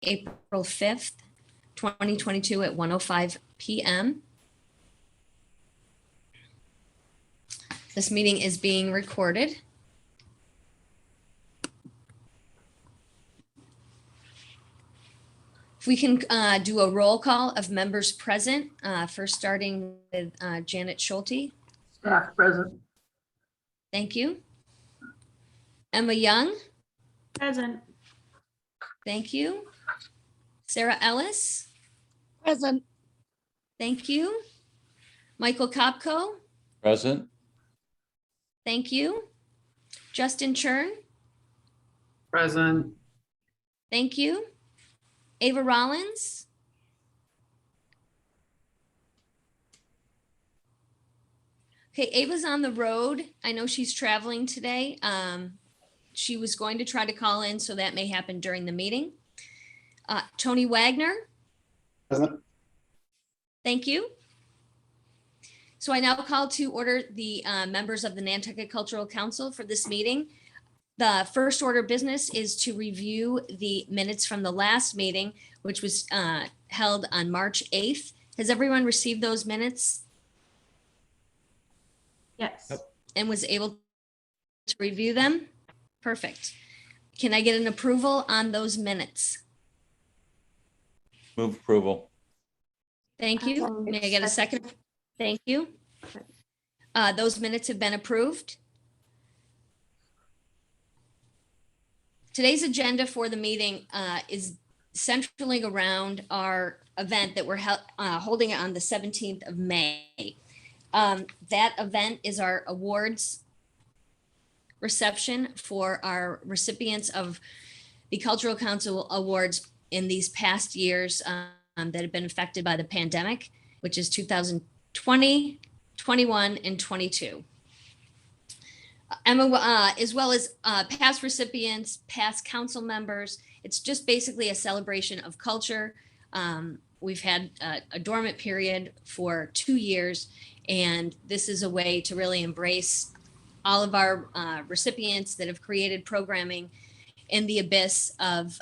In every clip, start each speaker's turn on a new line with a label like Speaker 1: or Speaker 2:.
Speaker 1: April 5th, 2022 at 1:05 p.m. This meeting is being recorded. If we can do a roll call of members present, first starting with Janet Schulte.
Speaker 2: Staff present.
Speaker 1: Thank you. Emma Young.
Speaker 3: Present.
Speaker 1: Thank you. Sarah Ellis.
Speaker 3: Present.
Speaker 1: Thank you. Michael Kopko.
Speaker 4: Present.
Speaker 1: Thank you. Justin Churn.
Speaker 2: Present.
Speaker 1: Thank you. Ava Rollins. Okay, Ava's on the road. I know she's traveling today. She was going to try to call in, so that may happen during the meeting. Tony Wagner.
Speaker 2: Present.
Speaker 1: Thank you. So I now call to order the members of the Nantucket Cultural Council for this meeting. The first order of business is to review the minutes from the last meeting, which was held on March 8th. Has everyone received those minutes
Speaker 3: Yes.
Speaker 4: Yep.
Speaker 1: and was able to review them? Perfect. Can I get an approval on those minutes?
Speaker 4: Move approval.
Speaker 1: Thank you. May I get a second? Thank you. Those minutes have been approved. Today's agenda for the meeting is centrally around our event that we're holding on the 17th of May. That event is our awards reception for our recipients of the Cultural Council Awards in these past years that have been affected by the pandemic, which is 2020, 21, and 22. Emma, as well as past recipients, past council members. It's just basically a celebration of culture. We've had a dormant period for 2 years, and this is a way to really embrace all of our recipients that have created programming in the abyss of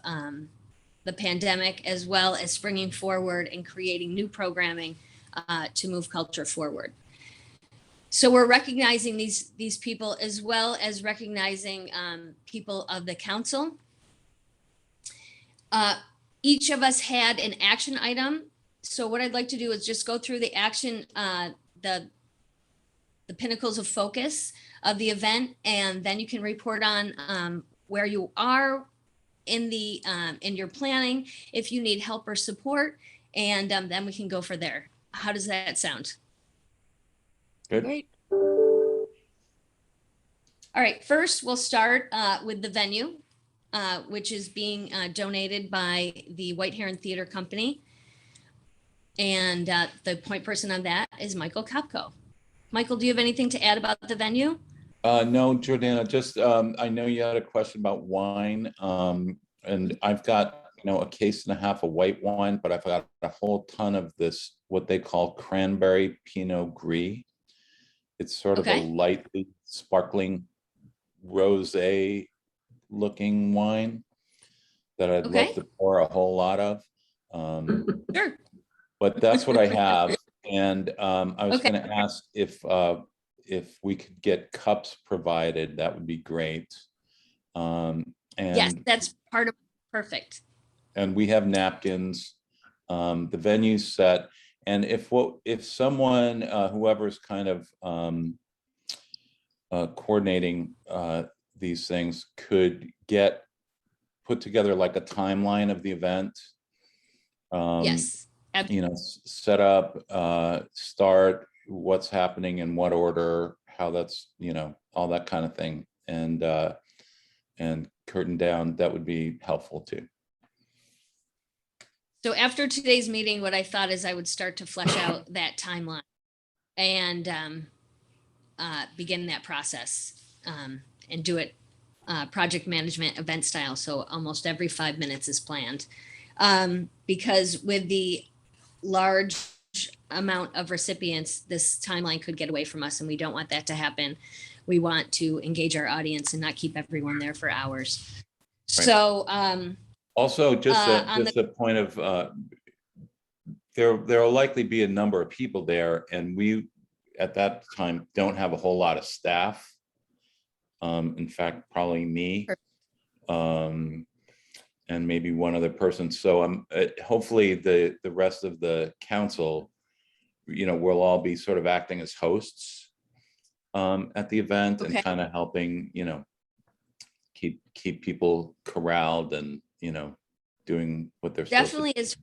Speaker 1: the pandemic, as well as springing forward and creating new programming to move culture forward. So we're recognizing these people, as well as recognizing people of the council. Each of us had an action item. So what I'd like to do is just go through the action, the pinnacles of focus of the event, and then you can report on where you are in your planning, if you need help or support, and then we can go for there. How does that sound?
Speaker 4: Good.
Speaker 3: Great.
Speaker 1: All right, first we'll start with the venue, which is being donated by the White Heron Theater Company. And the point person on that is Michael Kopko. Michael, do you have anything to add about the venue?
Speaker 4: No, Jordana, just I know you had a question about wine, and I've got a case and a half of white wine, but I've got a whole ton of this, what they call cranberry Pinot Gris. It's sort of a lightly sparkling rosé looking wine that I'd love to pour a whole lot of.
Speaker 1: Sure.
Speaker 4: But that's what I have. And I was going to ask if we could get cups provided, that would be great. And
Speaker 1: yes, that's part of perfect.
Speaker 4: And we have napkins. The venue's set. And if someone, whoever's kind of coordinating these things, could put together like a timeline of the event.
Speaker 1: Yes.
Speaker 4: Set up, start, what's happening in what order, how that's, all that kind of thing, and curtain down, that would be helpful too.
Speaker 1: So after today's meeting, what I thought is I would start to flesh out that timeline and begin that process and do it project management event style. So almost every 5 minutes is planned, because with the large amount of recipients, this timeline could get away from us, and we don't want that to happen. We want to engage our audience and not keep everyone there for hours. Right. So
Speaker 4: Also, just
Speaker 1: on
Speaker 4: a point of, there'll likely be a number of people there, and we, at that time, don't have a whole lot of staff. In fact, probably me, and maybe one other person. So hopefully the rest of the council, we'll all be sort of acting as hosts at the event,
Speaker 1: Okay.
Speaker 4: and kind of helping, keep people corralled and, doing what they're supposed to.
Speaker 1: Definitely is.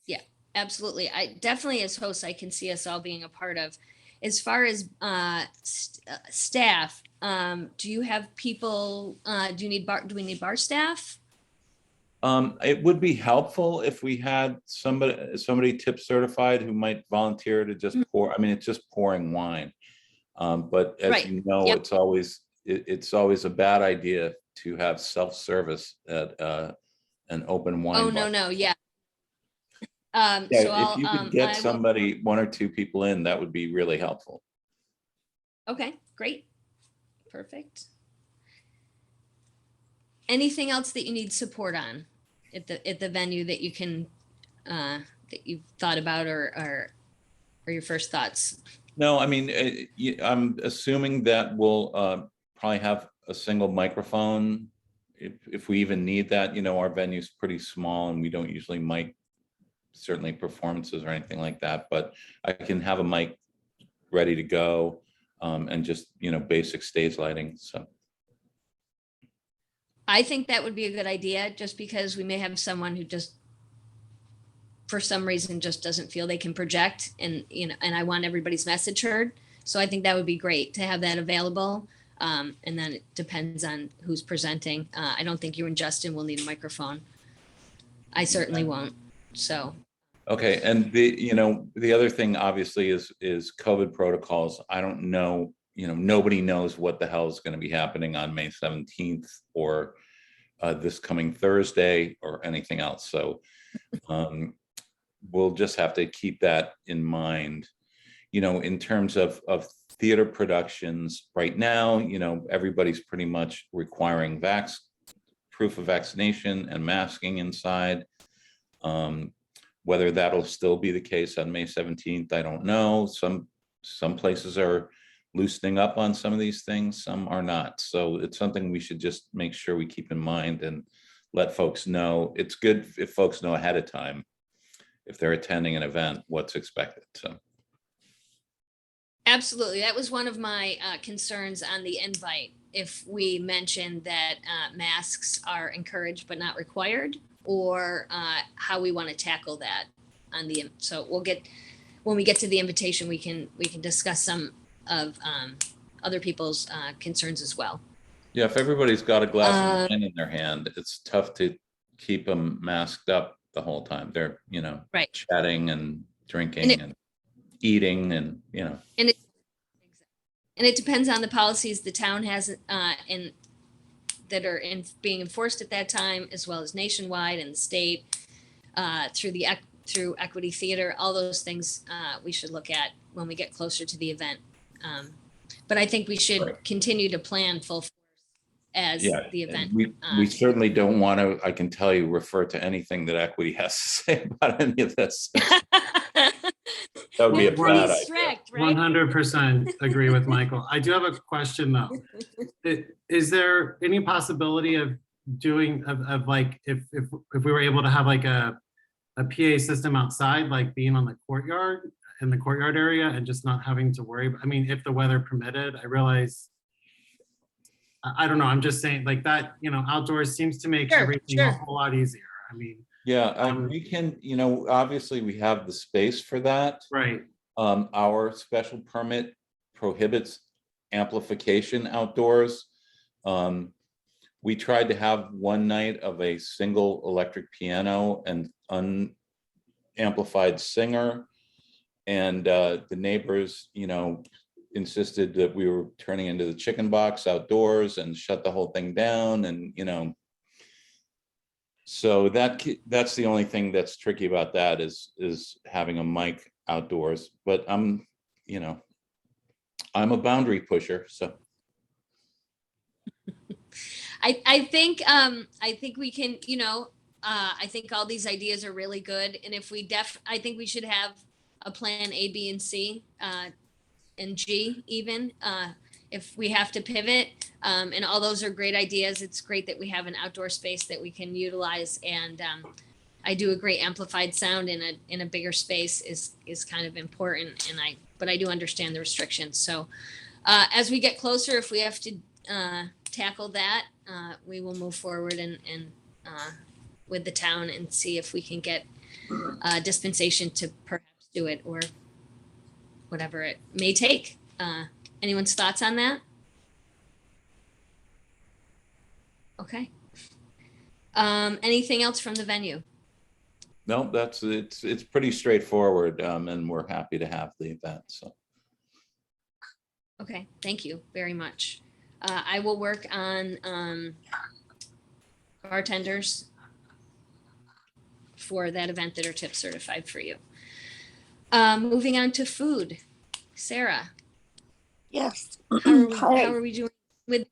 Speaker 1: Yeah, absolutely. I definitely, as hosts, I can see us all being a part of. As far as staff, do you have people? Do we need bar staff?
Speaker 4: It would be helpful if we had somebody tip certified who might volunteer to just pour. I mean, it's just pouring wine. But as
Speaker 1: Right.
Speaker 4: you know,
Speaker 1: Yep.
Speaker 4: it's always a bad idea to have self-service at an open wine
Speaker 1: Oh,
Speaker 4: bar.
Speaker 1: no, yeah.
Speaker 4: Yeah,
Speaker 1: So
Speaker 4: if you could get
Speaker 1: I will.
Speaker 4: somebody, one or two people in, that would be really helpful.
Speaker 1: Okay, great. Perfect. Anything else that you need support on at the venue that you can that you've thought about or your first thoughts?
Speaker 4: No, I mean, I'm assuming that we'll probably have a single microphone if we even need that. Our venue's pretty small and we don't usually mic certainly performances or anything like that, but I can have a mic ready to go, and just, basic stage lighting. So
Speaker 1: I think that would be a good idea, just because we may have someone who just, for some reason, just doesn't feel they can project, and and I want everybody's message heard. So I think that would be great to have that available. And then it depends on who's presenting. I don't think you and Justin will need a microphone. I certainly won't. So.
Speaker 4: okay, and the other thing obviously is COVID protocols. I don't know, nobody knows what the hell is going to be happening on May 17th or this coming Thursday or anything else. So we'll just have to keep that in mind. In terms of theater productions right now, everybody's pretty much requiring proof of vaccination and masking inside. Whether that'll still be the case on May 17th, I don't know. Some places are loosening up on some of these things, some are not. So it's something we should just make sure we keep in mind and let folks know. It's good if folks know ahead of time, if they're attending an event, what's expected. So.
Speaker 1: Absolutely. That was one of my concerns on the invite. If we mentioned that masks are encouraged but not required, or how we want to tackle that so when we get to the invitation, we can discuss some of other people's concerns as well.
Speaker 4: Yeah, if everybody's got a glass of wine in their hand, it's tough to keep them masked up the whole time. They're,
Speaker 1: Right.
Speaker 4: chatting and drinking and eating and,
Speaker 1: And it depends on the policies the town has that are being enforced at that time, as well as nationwide and the state, through Equity Theater. All those things we should look at when we get closer to the event. But I think we should continue to plan full force as the event.
Speaker 4: We certainly don't want to, I can tell you, refer to anything that Equity has to say about any of this. That would be a bad idea.
Speaker 1: Strict, right?
Speaker 2: 100% agree with Michael. I do have a question though. Is there any possibility of doing like if we were able to have like a PA system outside, like being on the courtyard, in the courtyard area, and just not having to worry? I mean, if the weather permitted. I realize, I don't know, I'm just saying like that, outdoors seems to make everything a whole lot easier. I mean,
Speaker 4: yeah, we can, obviously we have the space for that.
Speaker 2: right.
Speaker 4: Our special permit prohibits amplification outdoors. We tried to have one night of a single electric piano and unamplified singer. And the neighbors, insisted that we were turning into the chicken box outdoors and shut the whole thing down. And, so that's the only thing that's tricky about that is having a mic outdoors. But I'm a boundary pusher, so.
Speaker 1: I think we can, I think all these ideas are really good. And if I think we should have a plan A, B, and C, and G even, if we have to pivot. And all those are great ideas. It's great that we have an outdoor space that we can utilize. And I do agree, amplified sound in a bigger space is kind of important. But I do understand the restrictions. So as we get closer, if we have to tackle that, we will move forward and with the town and see if we can get dispensation to perhaps do it, or whatever it may take. Anyone's thoughts on that? Okay. Anything else from the venue?
Speaker 4: No, it's pretty straightforward, and we're happy to have the event, so.
Speaker 1: Okay, thank you very much. I will work on bartenders for that event that are tip certified for you. Moving on to food. Sarah,
Speaker 3: Yes.
Speaker 1: how
Speaker 3: Hi.
Speaker 1: are we doing with?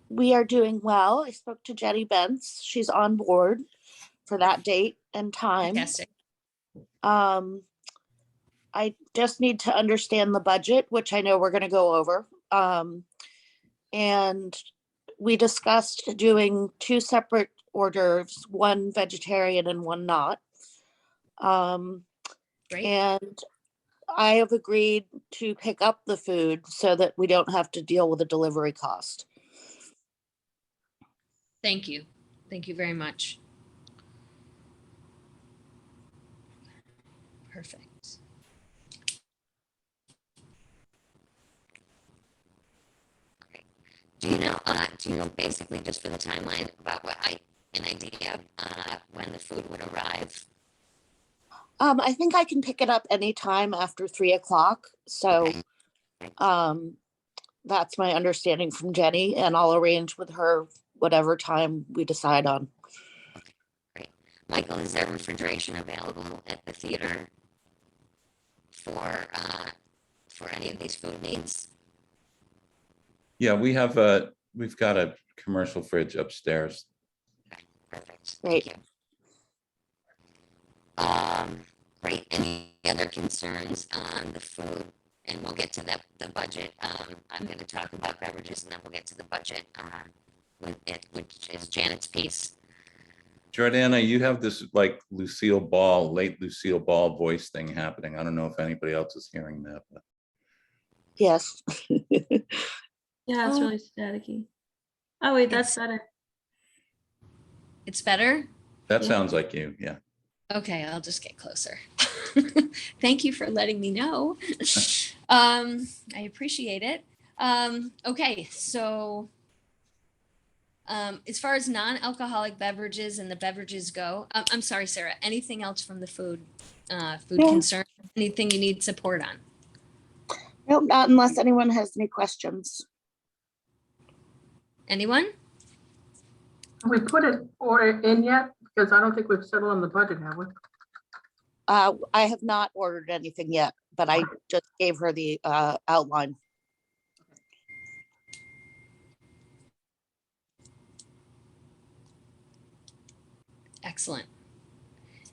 Speaker 3: We are doing well. I spoke to Jenny Bentz. She's on board for that date and time.
Speaker 1: Fantastic.
Speaker 3: I just need to understand the budget, which I know we're going to go over. And we discussed doing 2 separate hors d'oeuvres, one vegetarian and one not.
Speaker 1: Great.
Speaker 3: And I have agreed to pick up the food so that we don't have to deal with a delivery cost.
Speaker 1: Thank you. Thank you very much. Perfect.
Speaker 5: Do you know basically just for the timeline about an idea of when the food would arrive?
Speaker 3: I think I can pick it up anytime after 3:00. So, that's my understanding from Jenny, and I'll arrange with her whatever time we decide on.
Speaker 5: Great. Michael, is there refrigeration available at the theater for any of these food needs?
Speaker 4: Yeah, we've got a commercial fridge upstairs.
Speaker 5: Okay, perfect.
Speaker 3: Great.
Speaker 5: Thank you. Great. Any other concerns on the food? And we'll get to the budget. I'm going to talk about beverages, and then we'll get to the budget, which is Janet's piece.
Speaker 4: Jordana, you have this like Lucille Ball, late Lucille Ball voice thing happening. I don't know if anybody else is hearing that. But.
Speaker 3: Yes. Oh.
Speaker 6: Yeah, it's really staticky. Oh wait, that's better.
Speaker 1: It's better?
Speaker 4: That
Speaker 6: Yeah.
Speaker 4: sounds like you, yeah.
Speaker 1: Okay, I'll just get closer. Thank you for letting me know. I appreciate it. Okay, so as far as non-alcoholic beverages and the beverages go, I'm sorry, Sarah, anything else from the food
Speaker 3: Yeah.
Speaker 1: concern? Anything you need support on?
Speaker 3: Nope, not unless anyone has any questions.
Speaker 1: Anyone?
Speaker 7: Have we put an order in yet? Because I don't think we've settled on the budget, have we?
Speaker 3: I have not ordered anything yet, but I just gave her the outline.
Speaker 1: Excellent.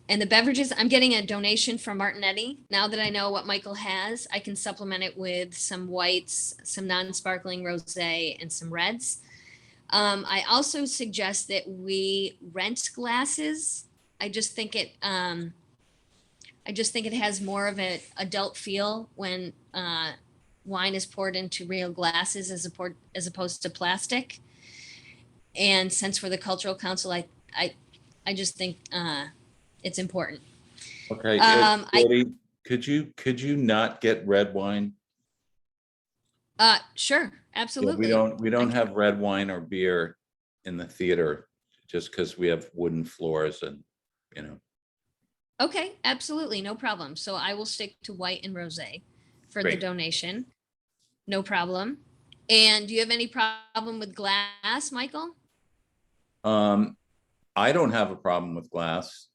Speaker 1: And the beverages, I'm getting a donation from Martinetti. Now that I know what Michael has, I can supplement it with some whites, some non-sparkling rosé, and some reds. I also suggest that we rent glasses. I just think it has more of an adult feel when wine is poured into real glasses as opposed to plastic. And since we're the Cultural Council, I just think it's important.
Speaker 4: Okay, Jody, could you not get red wine?
Speaker 1: Sure,
Speaker 4: Yeah,
Speaker 1: absolutely.
Speaker 4: we don't have red wine or beer in the theater just because we have wooden floors and, you know.
Speaker 1: Okay, absolutely, no problem. So I will stick to white and rosé for the
Speaker 4: Great.
Speaker 1: donation. No problem. And do you have any problem with glass, Michael?
Speaker 4: I don't have a problem with glass.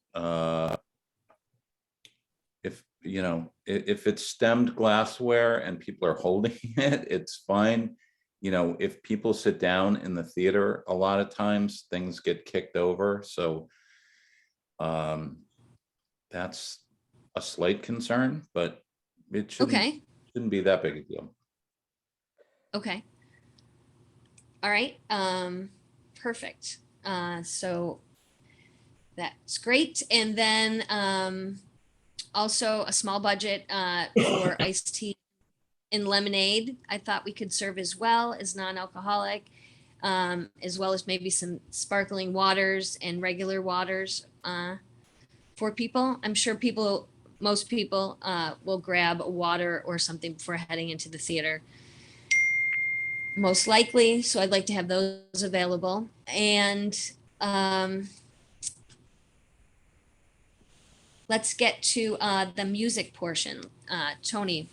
Speaker 4: If it's stemmed glassware and people are holding it, it's fine. you know, if people sit down in the theater, a lot of times things get kicked over. So that's a slight concern, but it
Speaker 1: Okay,
Speaker 4: shouldn't be that big a deal.
Speaker 1: okay. All right, perfect. So that's great. And then also a small budget for iced tea and lemonade. I thought we could serve as well as non-alcoholic, as well as maybe some sparkling waters and regular waters for people. I'm sure most people will grab a water or something before heading into the theater. Most likely, so I'd like to have those available. And let's get to the music portion. Tony,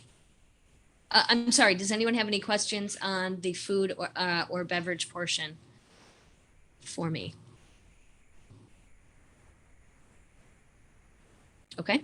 Speaker 1: I'm sorry, does anyone have any questions on the food or beverage portion for me? Okay,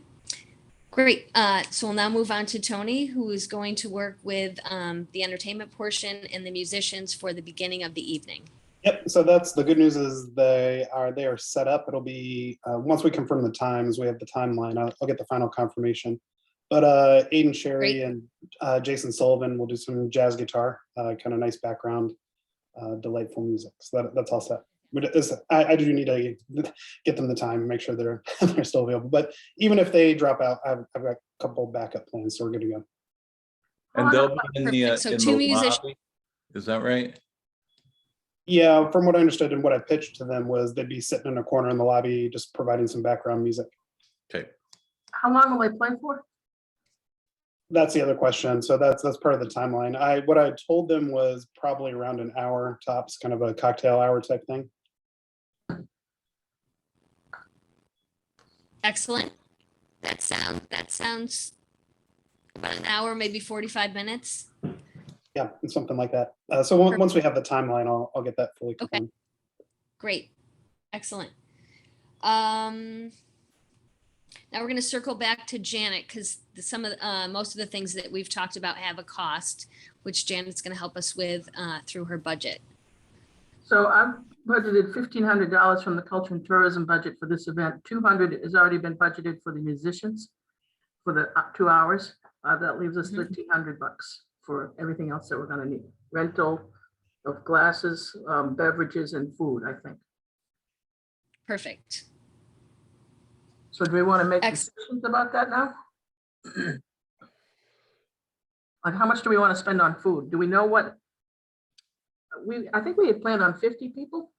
Speaker 1: great. So we'll now move on to Tony, who is going to work with the entertainment portion and the musicians for the beginning of the evening.
Speaker 8: Yep. So that's the good news is they are set up. It'll be once we confirm the times, we have the timeline. I'll get the final confirmation. But Aiden Sherry
Speaker 1: Great.
Speaker 8: and Jason Sullivan will do some jazz guitar, kind of nice background, delightful music. So that's all set. But I do need to get them the time, make sure they're they're still available. But even if they drop out, I've got a couple backup plans, so we're good to go.
Speaker 4: And they'll be in the,
Speaker 1: Perfect. So
Speaker 4: in
Speaker 1: two
Speaker 4: the
Speaker 1: musicians.
Speaker 4: lobby. Is that right?
Speaker 8: Yeah, from what I understood and what I pitched to them was they'd be sitting in a corner in the lobby, just providing some background music.
Speaker 4: Okay.
Speaker 7: How long will they play for?
Speaker 8: That's the other question. So that's part of the timeline. What I told them was probably around an hour tops, kind of a cocktail hour type thing.
Speaker 1: Excellent.
Speaker 5: That
Speaker 1: Sounds about an hour, maybe 45 minutes.
Speaker 8: Yeah, something like that. So once we have the timeline, I'll get that fully confirmed.
Speaker 1: Great. Excellent. Now we're going to circle back to Janet because most of the things that we've talked about have a cost, which Janet's going to help us with through her budget.
Speaker 7: So I've budgeted $1,500 from the culture and tourism budget for this event. 200 has already been budgeted for the musicians for the 2 hours. That leaves us $1,300 for everything else that we're going to need. Rental of glasses, beverages, and food, I think.
Speaker 1: Perfect.
Speaker 7: So do we want to make
Speaker 1: Excellent.
Speaker 7: decisions about that now? Like, how much do we want to spend on food? Do we know what? I think we had planned on 50 people.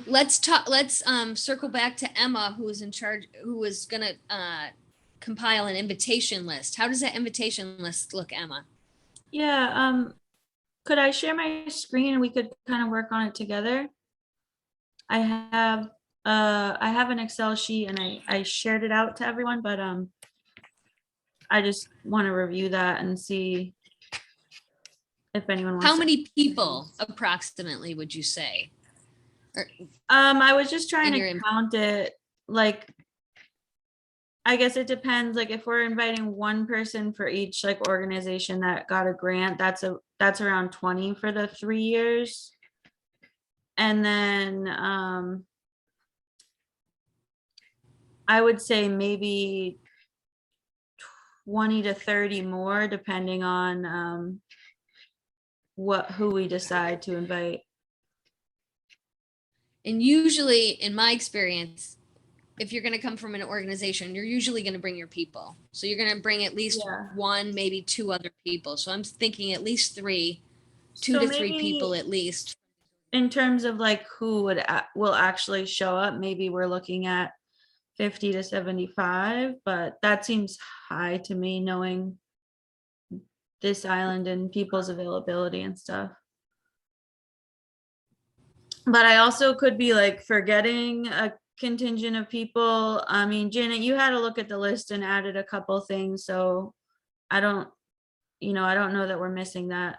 Speaker 1: Let's circle back to Emma, who is in charge, who is going to compile an invitation list. How does that invitation list look, Emma?
Speaker 6: Yeah, could I share my screen and we could kind of work on it together? I have an Excel sheet and I shared it out to everyone, but I just want to review that and see if anyone wants.
Speaker 1: How many people approximately would you say?
Speaker 6: I was just trying
Speaker 1: in your
Speaker 6: to count it, like, I guess it depends, like if we're inviting one person for each like organization that got a grant, that's around 20 for the 3 years. And then I would say maybe 20 to 30 more depending on who we decide to invite.
Speaker 1: And usually, in my experience, if you're going to come from an organization, you're usually going to bring your people. So you're going to bring at least one, maybe two other people. So I'm thinking at least three, two to three people at least.
Speaker 6: In terms of like who will actually show up, maybe we're looking at 50 to 75, but that seems high to me, knowing this island and people's availability and stuff. But I also could be like forgetting a contingent of people. I mean, Janet, you had a look at the list and added a couple things, so I don't know that we're missing that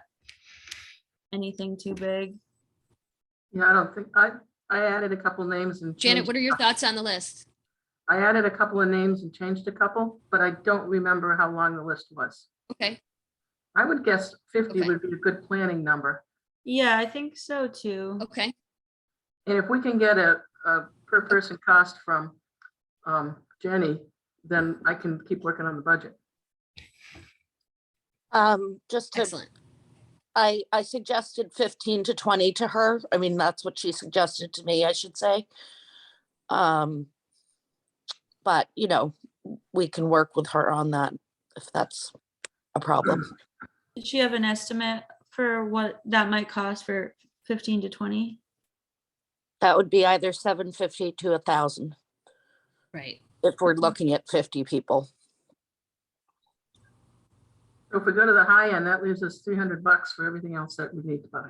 Speaker 6: anything too big.
Speaker 7: Yeah, I don't think I added a couple names and
Speaker 1: Janet,
Speaker 7: changed.
Speaker 1: what are your thoughts on the list?
Speaker 7: I added a couple of names and changed a couple, but I don't remember how long the list was.
Speaker 1: Okay.
Speaker 7: I would guess 50
Speaker 1: Okay.
Speaker 7: would be a good planning number.
Speaker 6: Yeah, I think so too.
Speaker 1: Okay,
Speaker 7: And if we can get a per person cost from Jenny, then I can keep working on the budget.
Speaker 3: Just to,
Speaker 1: excellent.
Speaker 3: I suggested 15 to 20 to her. I mean, that's what she suggested to me, I should say. But, you know, we can work with her on that if that's a problem.
Speaker 6: Did she have an estimate for what that might cost for 15 to 20?
Speaker 3: That would be either 750 to 1,000
Speaker 1: Right.
Speaker 3: if we're looking at 50 people.
Speaker 7: So if we go to the high end, that leaves us $300 for everything else that we need to buy.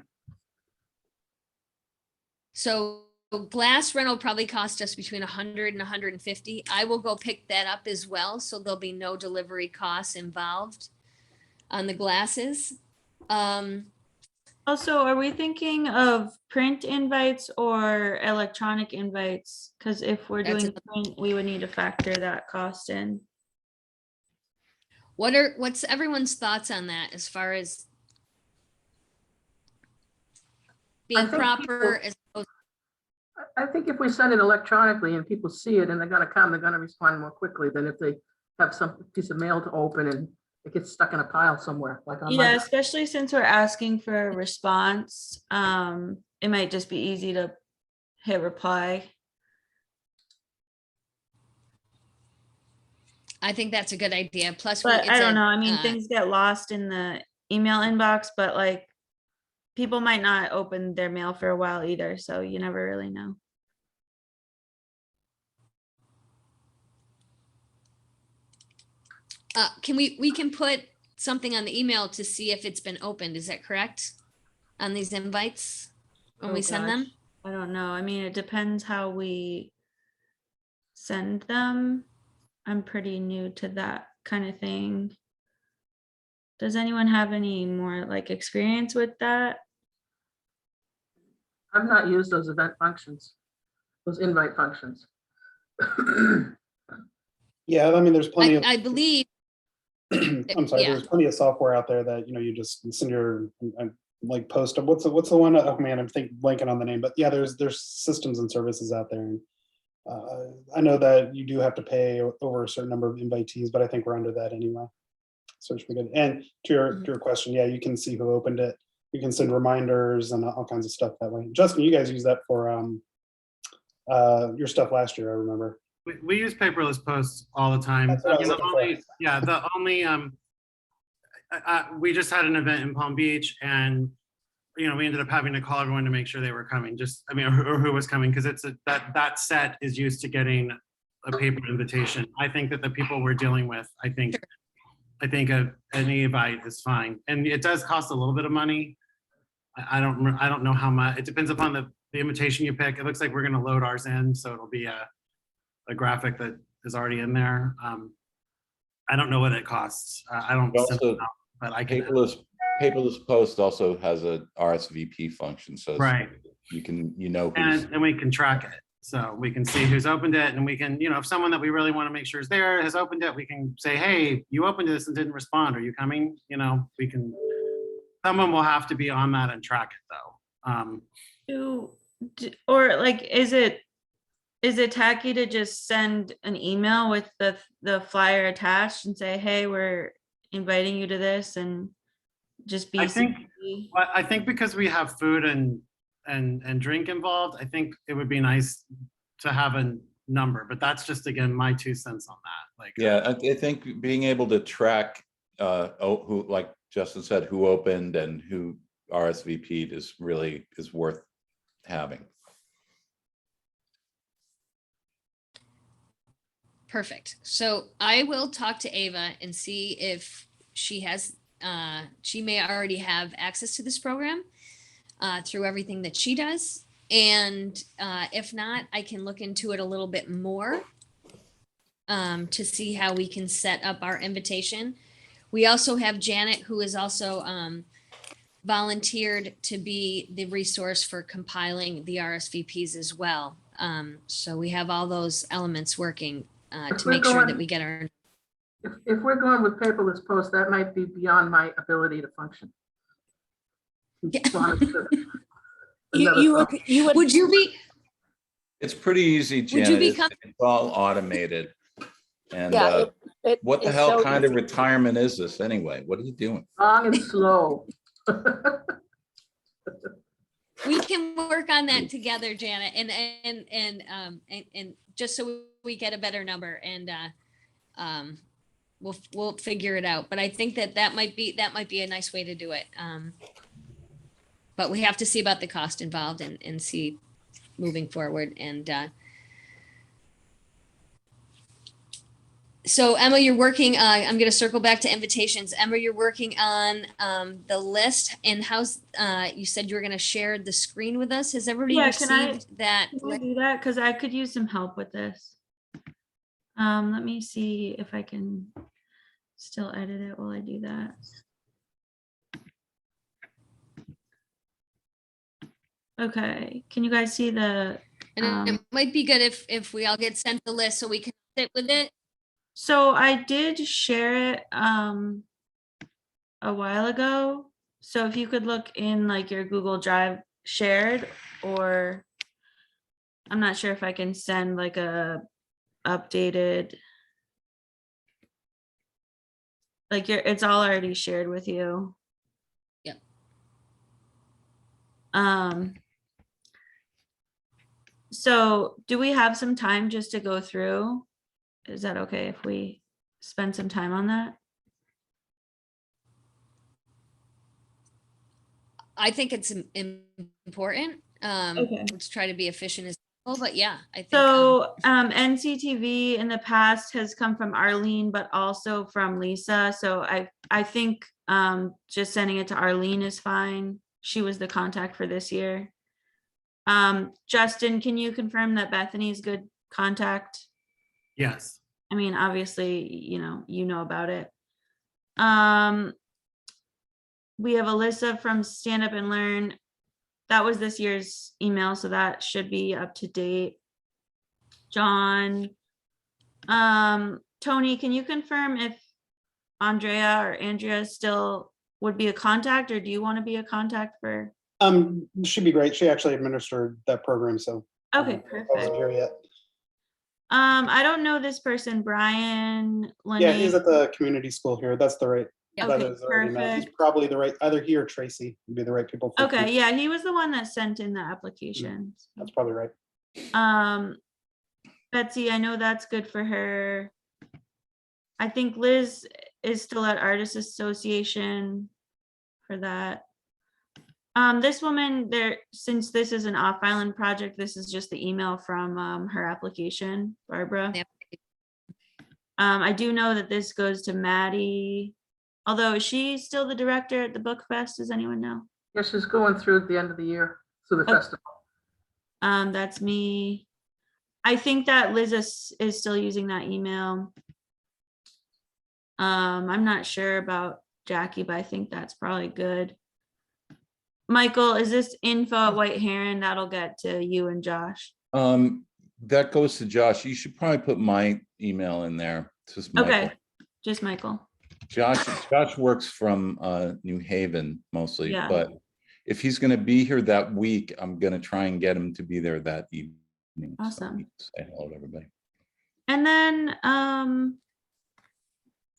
Speaker 1: So glass rental probably cost us between 100 and 150. I will go pick that up as well. So there'll be no delivery costs involved on the glasses.
Speaker 6: Also, are we thinking of print invites or electronic invites? Because if we're
Speaker 1: That's
Speaker 6: doing print, we would need to factor that cost in.
Speaker 1: What's everyone's thoughts on that as far as being
Speaker 7: think
Speaker 1: proper
Speaker 7: people-
Speaker 1: as opposed
Speaker 7: I think if we send it electronically and people see it and they're gonna come, they're gonna respond more quickly than if they have some piece of mail to open and it gets stuck in a pile somewhere, like on
Speaker 6: Yeah,
Speaker 7: my.
Speaker 6: especially since we're asking for a response. It might just be easy to hit reply.
Speaker 1: I think that's a good idea. Plus,
Speaker 6: But
Speaker 1: it's
Speaker 6: I don't
Speaker 1: a,
Speaker 6: know. I mean,
Speaker 1: uh,
Speaker 6: things get lost in the email inbox, but like people might not open their mail for a while either. So you never really know.
Speaker 1: can we can put something on the email to see if it's been opened. Is that correct? On these invites when
Speaker 6: Oh,
Speaker 1: we send them?
Speaker 6: gosh. I don't know. I mean, it depends how we send them. I'm pretty new to that kind of thing. Does anyone have any more like experience with that?
Speaker 7: I've not used those event functions, those invite functions.
Speaker 8: Yeah, I mean, there's plenty of,
Speaker 1: I believe,
Speaker 8: I'm sorry,
Speaker 1: yeah.
Speaker 8: there's plenty of software out there that, you know, you just send your, like post, what's the one, oh man, I'm blanking on the name, but yeah, there's systems and services out there. And I know that you do have to pay over a certain number of invitees, but I think we're under that anyway. So it should be good. And to your question, yeah, you can see who opened it. You can send reminders and all kinds of stuff that way. Justin, you guys use that for your stuff last year, I remember.
Speaker 2: We use paperless posts all the time.
Speaker 8: That's what I was looking for.
Speaker 2: We just had an event in Palm Beach, and you know, we ended up having to call everyone to make sure they were coming. Or who was coming, because that set is used to getting a paper invitation. I think that the people we're dealing with, I think an invite is fine, and it does cost a little bit of money. I don't know how much. It depends upon the invitation you pick. It looks like we're going to load ours in, so it'll be a graphic that is already in there. I don't know what it costs. I don't,
Speaker 4: Also,
Speaker 2: but I can.
Speaker 4: Paperless post also has a RSVP function, so
Speaker 2: Right.
Speaker 4: you can, you know, who's,
Speaker 2: And we can track it. So we can see who's opened it, and we can, you know, if someone that we really want to make sure is there has opened it, we can say, hey, you opened this and didn't respond. Are you coming? You know, we can, someone will have to be on that and track it though.
Speaker 6: Or like, is it tacky to just send an email with the flyer attached and say, hey, we're inviting you to this, and just be
Speaker 2: I think because we have food and drink involved, I think it would be nice to have a number, but that's just, again, my 2 cents on that. Like,
Speaker 4: yeah, I think being able to track who, like Justin said, who opened and who RSVP'd is worth having.
Speaker 1: Perfect. So I will talk to Ava and see if she has, she may already have access to this program through everything that she does. And if not, I can look into it a little bit more to see how we can set up our invitation. We also have Janet, who is also volunteered to be the resource for compiling the RSVPs as well. So we have all those elements working to make sure that we get our.
Speaker 7: If we're going with paperless post, that might be beyond my ability to function.
Speaker 1: Yeah.
Speaker 3: You would,
Speaker 1: Would you be,
Speaker 4: It's pretty easy,
Speaker 1: Would you
Speaker 4: Janet.
Speaker 1: be
Speaker 4: It's all automated. And
Speaker 3: yeah.
Speaker 4: what the
Speaker 3: it's
Speaker 4: hell
Speaker 3: so
Speaker 4: kind of
Speaker 3: easy.
Speaker 4: retirement is this anyway? What are you doing?
Speaker 7: Long and slow.
Speaker 1: we can work on that together, Janet, and just so we get a better number, and we'll figure it out. But I think that might be a nice way to do it. But we have to see about the cost involved and see moving forward. And so Emma, you're working, I'm going to circle back to invitations. Emma, you're working on the list, and how's, you said you were going to share the screen with us. Has everybody
Speaker 6: Yeah, can I-
Speaker 1: received that?
Speaker 6: Can I do that? Because I could use some help with this. Let me see if I can still edit it while I do that. Okay, can you guys see the,
Speaker 1: And it might be good if we all get sent the list so we can sit with it.
Speaker 6: so I did share it a while ago. So if you could look in like your Google Drive shared, or I'm not sure if I can send like a updated, like it's all already shared with you.
Speaker 1: Yep.
Speaker 6: So do we have some time just to go through? Is that okay if we spend some time on that?
Speaker 1: I think it's important.
Speaker 6: Okay.
Speaker 1: Let's try to be efficient as possible, but yeah, I think.
Speaker 6: So NCTV in the past has come from Arlene, but also from Lisa. So I think just sending it to Arlene is fine. She was the contact for this year. Justin, can you confirm that Bethany's good contact?
Speaker 2: Yes.
Speaker 6: I mean, obviously, you know about it. We have Alyssa from Stand Up and Learn. That was this year's email, so that should be up to date. John, Tony, can you confirm if Andrea or Andrea still would be a contact, or do you want to be a contact for?
Speaker 8: She'd be great. She actually administered that program, so.
Speaker 6: Okay,
Speaker 8: I
Speaker 6: perfect.
Speaker 8: wasn't here yet.
Speaker 6: I don't know this person, Brian.
Speaker 8: Yeah, he's at the community school here. That's the right.
Speaker 1: Yeah.
Speaker 8: that
Speaker 6: Okay,
Speaker 8: is the right email. He's
Speaker 6: perfect.
Speaker 8: probably the right, either he or Tracy would be the right people. for
Speaker 6: Okay,
Speaker 8: community.
Speaker 6: yeah, he was the one that sent in the application.
Speaker 8: That's probably right.
Speaker 6: Betsy, I know that's good for her. I think Liz is still at Artists Association for that. This woman there, since this is an off-island project, this is just the email from her application, Barbara.
Speaker 1: Yep.
Speaker 6: I do know that this goes to Maddie. Although, is she still the director at the Book Fest? Does anyone know?
Speaker 7: Yeah, she's going through at the end of the year, through the
Speaker 6: Okay.
Speaker 7: festival.
Speaker 6: That's me. I think that Liz is still using that email. I'm not sure about Jackie, but I think that's probably good. Michael, is this info at White Heron? That'll get to you and Josh.
Speaker 4: That goes to Josh. You should probably put my email in there. It's just Michael.
Speaker 6: Okay, just Michael.
Speaker 4: Josh works from New Haven mostly,
Speaker 6: Yeah.
Speaker 4: but if he's going to be here that week, I'm going to try and get him to be there that evening. So
Speaker 6: Awesome.
Speaker 4: he can say hello to everybody.
Speaker 6: And then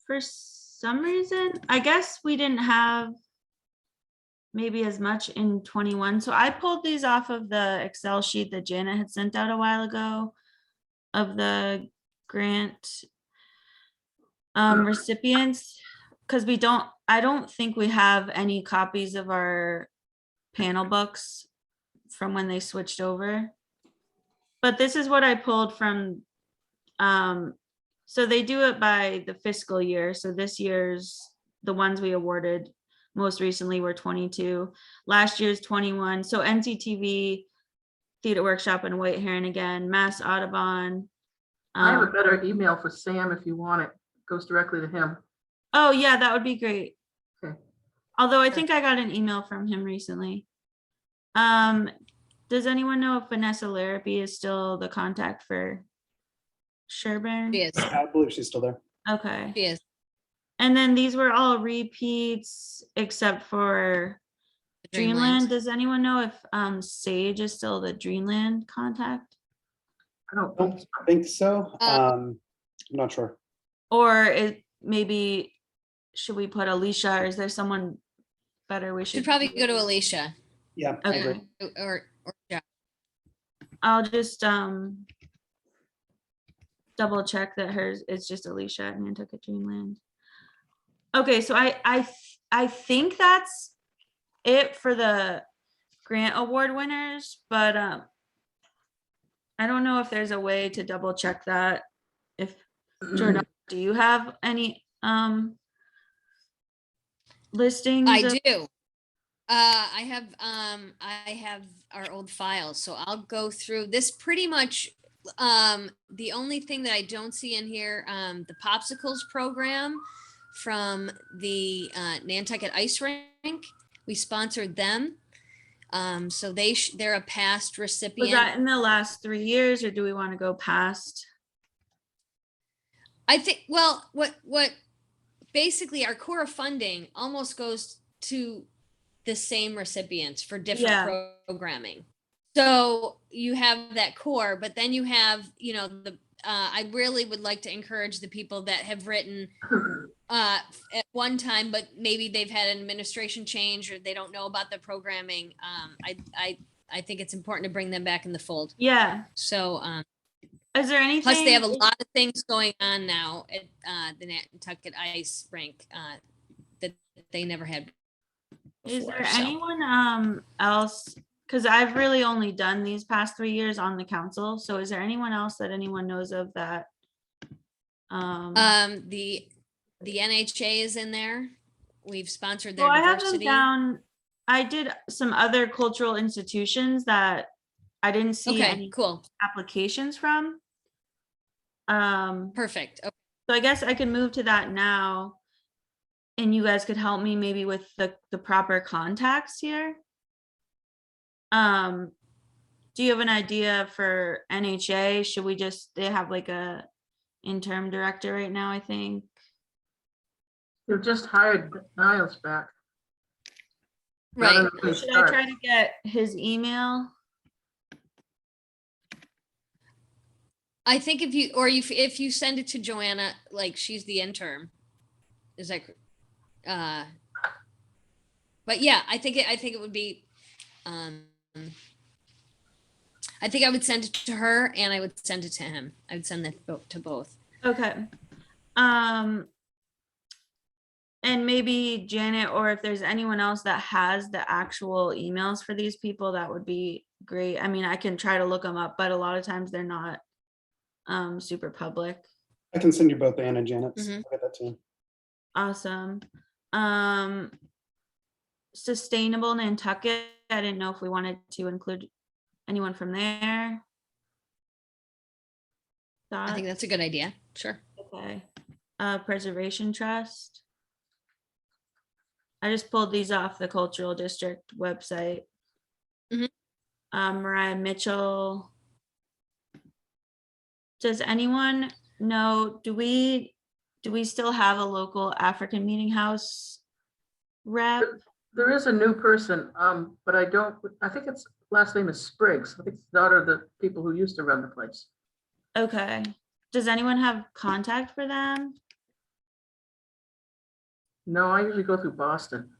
Speaker 6: for some reason, I guess we didn't have maybe as much in 21. So I pulled these off of the Excel sheet that Janet had sent out a while ago of the grant recipients, because I don't think we have any copies of our panel books from when they switched over. But this is what I pulled from, so they do it by the fiscal year. So this year's, the ones we awarded most recently were 22, last year's 21. So NCTV, Theater Workshop and White Heron again, Mass Audubon.
Speaker 7: I have a better email for Sam if you want it. It goes directly to him.
Speaker 6: Oh yeah, that would be great.
Speaker 7: Okay.
Speaker 6: Although I think I got an email from him recently. Does anyone know if Vanessa Larrabee is still the contact for Sherburne?
Speaker 1: Yes.
Speaker 8: I believe she's still there.
Speaker 6: Okay.
Speaker 1: She is.
Speaker 6: And then these were all repeats except for Dreamland. Does anyone know if Sage is still the Dreamland contact?
Speaker 7: I don't
Speaker 8: I
Speaker 7: think
Speaker 8: don't think so. I'm not sure.
Speaker 6: Or it maybe should we put Alicia, or is there someone better we
Speaker 1: Should
Speaker 6: should
Speaker 1: probably go to Alicia.
Speaker 8: Yeah, I
Speaker 6: Okay.
Speaker 8: agree.
Speaker 1: Or Josh.
Speaker 6: I'll just double check that hers is just Alicia at Nantucket Dreamland. Okay, so I think that's it for the grant award winners, but I don't know if there's a way to double check that. If Jordan, do you have any listings?
Speaker 1: I
Speaker 6: of-
Speaker 1: do. I have our old files, so I'll go through this pretty much. The only thing that I don't see in here, the popsicles program from the Nantucket Ice Rink. We sponsored them. So they're a past
Speaker 6: Was
Speaker 1: recipient.
Speaker 6: that in the last 3 years, or do we want to go past?
Speaker 1: I think, well, what basically our core funding almost goes to the same recipients for different
Speaker 6: Yeah.
Speaker 1: programming. So you have that core, but then you have, I really would like to encourage the people that have written at one time, but maybe they've had an administration change or they don't know about the programming. I think it's important to bring them back in the fold.
Speaker 6: Yeah.
Speaker 1: So,
Speaker 6: Is there anything?
Speaker 1: plus they have a lot of things going on now at the Nantucket Ice Rink that they never had
Speaker 6: Is
Speaker 1: before,
Speaker 6: there
Speaker 1: so.
Speaker 6: anyone else? Because I've really only done these past 3 years on the council. So is there anyone else that anyone knows of that?
Speaker 1: The NHA is in there. We've sponsored
Speaker 6: Well,
Speaker 1: their
Speaker 6: I have them
Speaker 1: diversity.
Speaker 6: down. I did some other cultural institutions that I didn't see
Speaker 1: Okay,
Speaker 6: any
Speaker 1: cool,
Speaker 6: applications from.
Speaker 1: perfect. Okay.
Speaker 6: So I guess I can move to that now. And you guys could help me maybe with the proper contacts here. Do you have an idea for NHA? Should we they have like a interim director right now, I think.
Speaker 7: They've just hired Niles back. I don't
Speaker 1: Right.
Speaker 7: know if they
Speaker 6: Should I
Speaker 7: start.
Speaker 6: try to get his email?
Speaker 1: I think if you send it to Joanna, like she's the interim, is that, but yeah, I think it would be, I think I would send it to her and I would send it to him. I would send that to both.
Speaker 6: Okay. And maybe Janet, or if there's anyone else that has the actual emails for these people, that would be great. I mean, I can try to look them up, but a lot of times they're not super public.
Speaker 8: I can send you both Ann and Janet's.
Speaker 1: Mhm.
Speaker 8: I'll get that to you.
Speaker 6: Awesome. Sustainable Nantucket. I didn't know if we wanted to include anyone from there.
Speaker 1: I think that's a good idea. Sure.
Speaker 6: Okay. Preservation Trust. I just pulled these off the Cultural District website.
Speaker 1: Mhm.
Speaker 6: Mariah Mitchell. Does anyone know, do we still have a local African Meeting House rep?
Speaker 7: There is a new person, but I think its last name is Spriggs. I think it's the daughter of the people who used to run the place.
Speaker 6: Okay. Does anyone have contact for them?
Speaker 7: No, I usually go through Boston.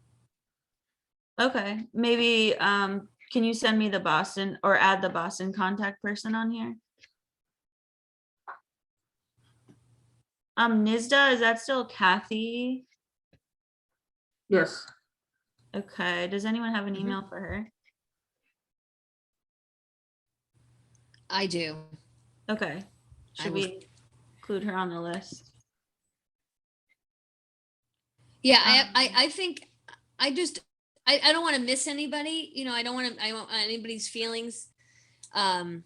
Speaker 6: Okay, maybe, can you send me the Boston or add the Boston contact person on here? NISDA, is that still Kathy?
Speaker 7: Yes,
Speaker 6: Okay, does anyone have an
Speaker 1: Mhm.
Speaker 6: email for her?
Speaker 1: I do.
Speaker 6: Okay, should
Speaker 1: will-
Speaker 6: we include her on the list?
Speaker 1: Yeah, I think I don't want to miss anybody, I don't want anybody's feelings. I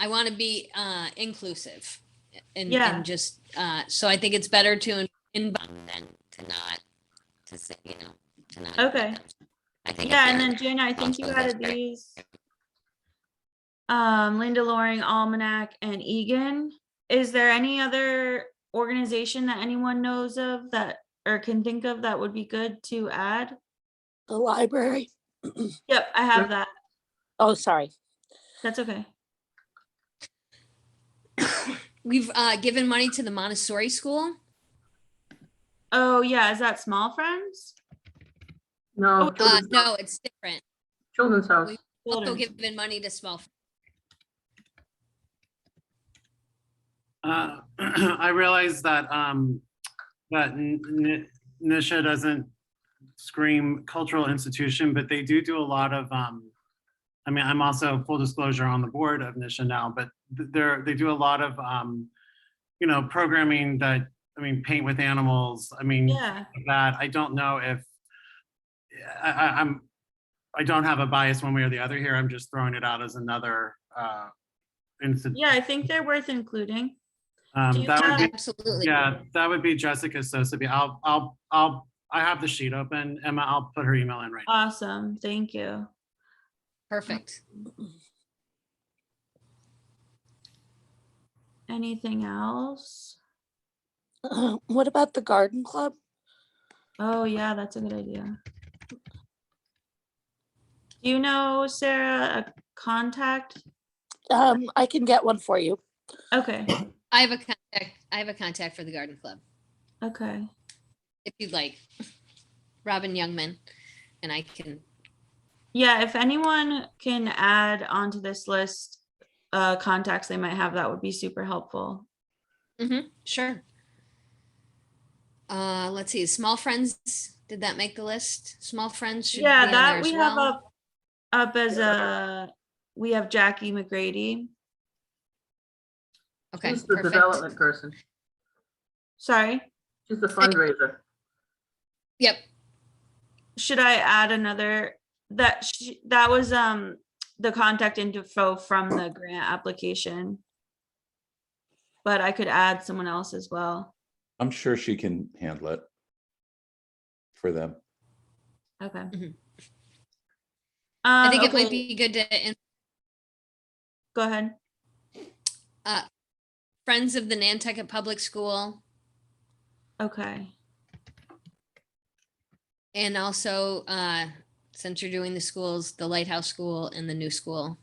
Speaker 1: want to be inclusive
Speaker 6: Yeah.
Speaker 1: and just so I think it's better to
Speaker 5: Than to not, to say, to not.
Speaker 6: Okay.
Speaker 5: I think.
Speaker 6: Yeah,
Speaker 5: if
Speaker 6: and
Speaker 5: they're
Speaker 6: then Jana, I think you
Speaker 5: responsible, that's
Speaker 6: added
Speaker 5: better.
Speaker 6: these. Linda Loring, Almanac, and Egan. Is there any other organization that anyone knows of that or can think of that would be good to add?
Speaker 3: The library.
Speaker 6: Yep, I have that.
Speaker 3: Oh, sorry.
Speaker 6: That's okay.
Speaker 1: We've given money to the Montessori school.
Speaker 6: Oh, yeah, is that Small Friends?
Speaker 7: No,
Speaker 1: No, it's different.
Speaker 7: Children's House.
Speaker 1: We also
Speaker 6: Children's.
Speaker 1: given money to small.
Speaker 2: I realize that that Nisha doesn't scream cultural institution, but they do a lot of I mean, I'm also, full disclosure, on the board of Nisha now, but they do a lot of you know, programming that, I mean, paint with animals. I mean,
Speaker 6: Yeah.
Speaker 2: that I don't know if I don't have a bias one way or the other here. I'm just throwing it out as another
Speaker 6: Yeah, I think they're worth including. Do you
Speaker 2: that would
Speaker 6: have-
Speaker 2: be,
Speaker 1: Absolutely.
Speaker 2: yeah, that would be Jessica Sosabe. I have the sheet open. Emma, I'll put her email in right now.
Speaker 6: Awesome, thank you.
Speaker 1: Perfect.
Speaker 6: Anything else?
Speaker 3: What about the garden club?
Speaker 6: Oh, yeah, that's a good idea. Do you know, Sarah, a contact?
Speaker 3: I can get one for you.
Speaker 6: Okay,
Speaker 1: I have a contact. I have a contact for the garden club
Speaker 6: okay.
Speaker 1: if you'd like. Robin Youngman, and I can.
Speaker 6: Yeah, if anyone can add onto this list contacts they might have, that would be super helpful.
Speaker 1: Sure. Let's see. Small Friends. Did that make the list? Small Friends should
Speaker 6: Yeah,
Speaker 1: be on there
Speaker 6: that
Speaker 1: as
Speaker 6: we have
Speaker 1: well.
Speaker 6: up as we have Jackie McGrady.
Speaker 1: Okay.
Speaker 7: She's the
Speaker 1: Perfect.
Speaker 7: development person.
Speaker 6: Sorry,
Speaker 7: She's the fundraiser.
Speaker 1: Yep.
Speaker 6: should I add another? That was the contact info from the grant application. But I could add someone else as well.
Speaker 4: I'm sure she can handle it for them.
Speaker 6: Okay.
Speaker 1: Mhm. I think it might
Speaker 6: okay,
Speaker 1: be good to
Speaker 6: go ahead.
Speaker 1: Friends of the Nantucket Public School,
Speaker 6: Okay.
Speaker 1: and also since you're doing the schools, the Lighthouse School and the new school.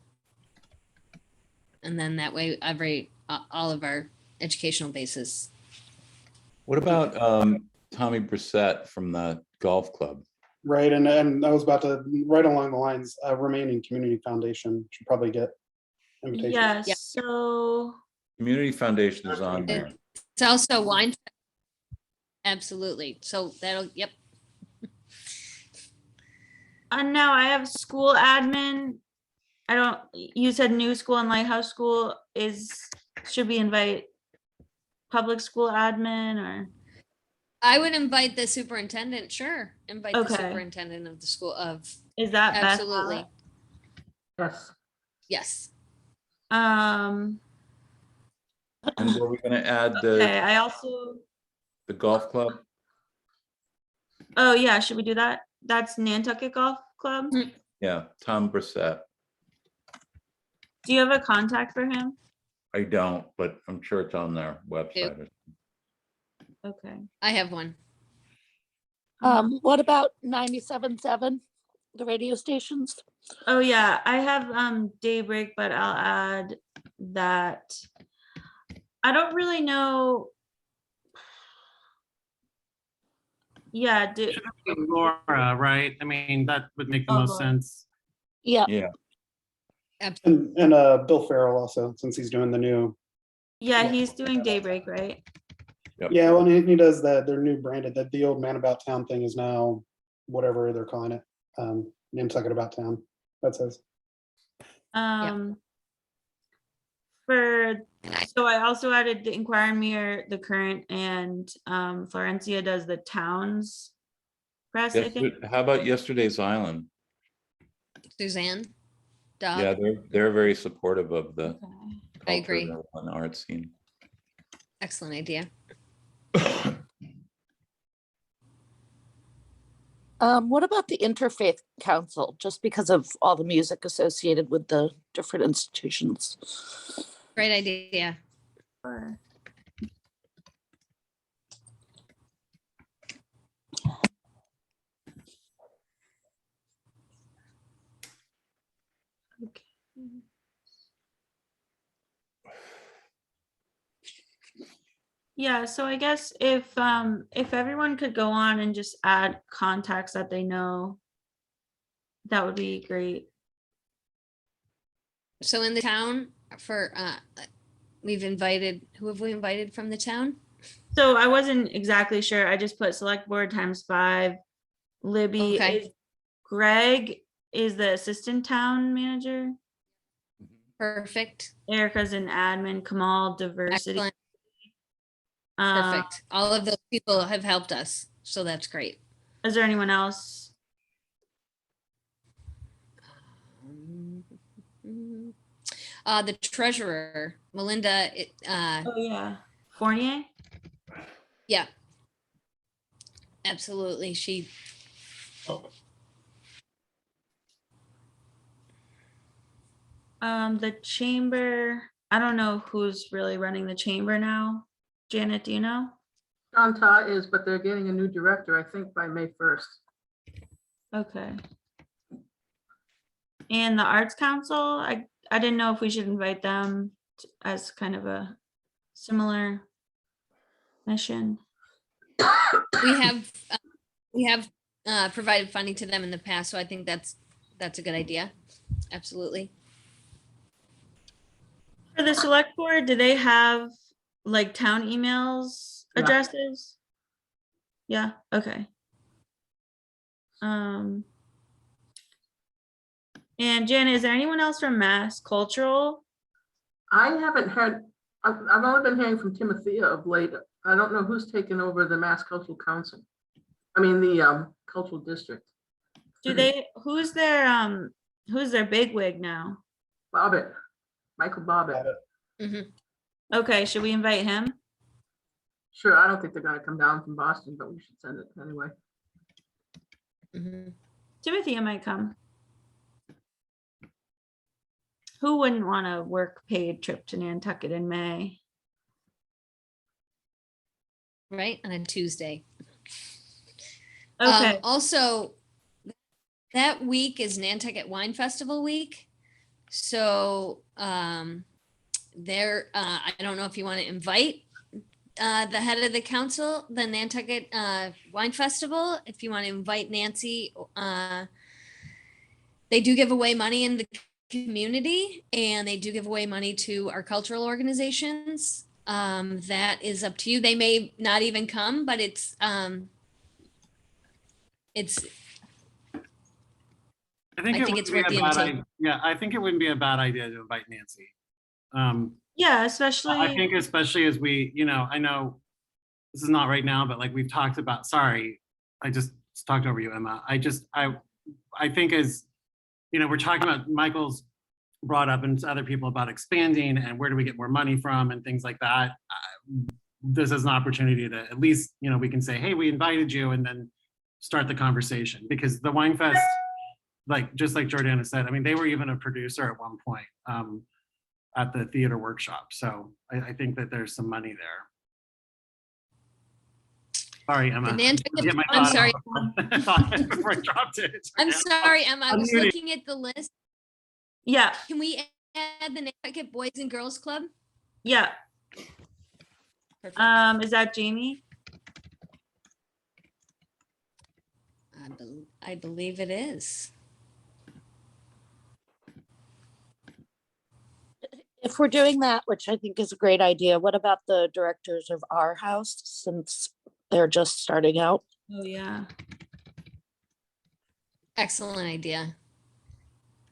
Speaker 1: And then that way, all of our educational bases.
Speaker 4: What about Tommy Brissett from the golf club?
Speaker 8: Right, and I was about to, right along the lines, remaining community foundation should probably get invitations.
Speaker 6: Yes,
Speaker 1: Yep.
Speaker 6: so
Speaker 4: Community Foundation is on there.
Speaker 1: It's also wine. Absolutely. So that'll, yep.
Speaker 6: now I have school admin. You said new school and Lighthouse School should we invite public school admin or?
Speaker 1: I would invite the superintendent, sure. Invite the
Speaker 6: Okay.
Speaker 1: superintendent of the school of,
Speaker 6: Is that Beth?
Speaker 1: absolutely.
Speaker 7: Yes.
Speaker 1: Yes.
Speaker 6: Um,
Speaker 4: And were we gonna add
Speaker 6: okay, I also,
Speaker 4: the golf club?
Speaker 6: oh yeah, should we do that? That's Nantucket Golf Club.
Speaker 1: Mhm.
Speaker 4: Yeah, Tom Brissett.
Speaker 6: Do you have a contact for him?
Speaker 4: I don't, but I'm sure it's on their website.
Speaker 6: Okay.
Speaker 1: I have one.
Speaker 3: What about 97.7, the radio stations?
Speaker 6: Oh yeah, I have Daybreak, but I'll add that. I don't really know. Yeah,
Speaker 2: Laura, right? I mean, that would make the
Speaker 6: Oh,
Speaker 2: most
Speaker 6: Laura.
Speaker 2: sense.
Speaker 3: Yeah,
Speaker 4: Yeah,
Speaker 1: Absolutely.
Speaker 8: And Bill Farrell also, since he's doing the new.
Speaker 6: yeah, he's doing Daybreak, right?
Speaker 4: Yep.
Speaker 8: Yeah, well, he does their new branded, that the old Man About Town thing is now whatever they're calling it. Nantucket About Town, that's his.
Speaker 6: So I also added the Inquirer Mirror, the Current, and Florencia does the Towns Press, I think.
Speaker 4: How about Yesterday's Island?
Speaker 1: Suzanne. Doug.
Speaker 4: Yeah, they're very supportive of the
Speaker 6: Okay.
Speaker 1: I agree.
Speaker 4: culture and art scene.
Speaker 1: Excellent idea.
Speaker 3: what about the Interfaith Council, just because of all the music associated with the different institutions?
Speaker 1: Great idea.
Speaker 6: Sure. Yeah, so I guess if everyone could go on and just add contacts that they know, that would be great.
Speaker 1: So in the town for, we've invited, who have we invited from the town?
Speaker 6: So I wasn't exactly sure. I just put select board ×5. Libby
Speaker 1: Okay.
Speaker 6: is, Greg is the assistant town manager.
Speaker 1: Perfect.
Speaker 6: Erica's an admin, Kamal diversity.
Speaker 1: Excellent.
Speaker 6: Um,
Speaker 1: Perfect. All of those people have helped us. So that's great.
Speaker 6: Is there anyone else?
Speaker 1: The treasurer, Melinda,
Speaker 6: Oh yeah, Fournier.
Speaker 1: yeah. Absolutely. She,
Speaker 6: The chamber. I don't know who's really running the chamber now. Janet, do you know?
Speaker 7: John Ta is, but they're getting a new director, I think, by May 1st.
Speaker 6: Okay. And the Arts Council, I didn't know if we should invite them as kind of a similar mission.
Speaker 1: we have provided funding to them in the past, so I think that's a good idea. Absolutely.
Speaker 6: For the select board, do they have like town emails
Speaker 7: Yeah.
Speaker 6: addresses? Yeah, okay. And Jen, is there anyone else from Mass Cultural?
Speaker 7: I haven't heard, I've only been hearing from Timothea of late. I don't know who's taken over the Mass Cultural Council. I mean, the Cultural District.
Speaker 6: Do they, who's their bigwig now?
Speaker 7: Bobbitt, Michael Bobbitt.
Speaker 1: Mhm.
Speaker 6: Okay, should we invite him?
Speaker 7: Sure, I don't think they're gonna come down from Boston, but we should send it anyway.
Speaker 1: Mhm.
Speaker 6: Timothy might come. Who wouldn't want a work paid trip to Nantucket in May?
Speaker 1: Right, on a Tuesday.
Speaker 6: Okay,
Speaker 1: Also, that week is Nantucket Wine Festival week. So there, I don't know if you want to invite the head of the council, the Nantucket Wine Festival. If you want to invite Nancy, they do give away money in the community, and they do give away money to our cultural organizations. That is up to you. They may not even come, but it's
Speaker 2: I think
Speaker 1: I
Speaker 2: it
Speaker 1: think
Speaker 2: would
Speaker 1: it's
Speaker 2: be
Speaker 1: worth
Speaker 2: a
Speaker 1: the
Speaker 2: bad
Speaker 1: invitation.
Speaker 2: idea. Yeah, I think it wouldn't be a bad idea to invite Nancy.
Speaker 6: yeah,
Speaker 2: I
Speaker 6: especially,
Speaker 2: think especially as we, I know this is not right now, but like we've talked about, sorry, I just talked over you, Emma. I think as, we're talking about, Michael's brought up and other people about expanding and where do we get more money from and things like that. This is an opportunity to at least, we can say, hey, we invited you, and then start the conversation, because the Wine Fest, just like Jordana said, I mean, they were even a producer at one point at the theater workshop. So I think that there's some money there. Sorry, Emma. Get my
Speaker 1: I'm
Speaker 2: thought
Speaker 1: sorry.
Speaker 2: out before I dropped it.
Speaker 1: I'm sorry, Emma. I was
Speaker 2: Unmuted.
Speaker 1: looking at the list.
Speaker 6: yeah,
Speaker 1: Can we add the Nantucket Boys and Girls Club?
Speaker 6: yeah.
Speaker 1: Perfect.
Speaker 6: Is that Jamie?
Speaker 1: I believe it is.
Speaker 3: If we're doing that, which I think is a great idea, what about the directors of our house, since they're just starting out?
Speaker 6: Oh, yeah.
Speaker 1: Excellent idea.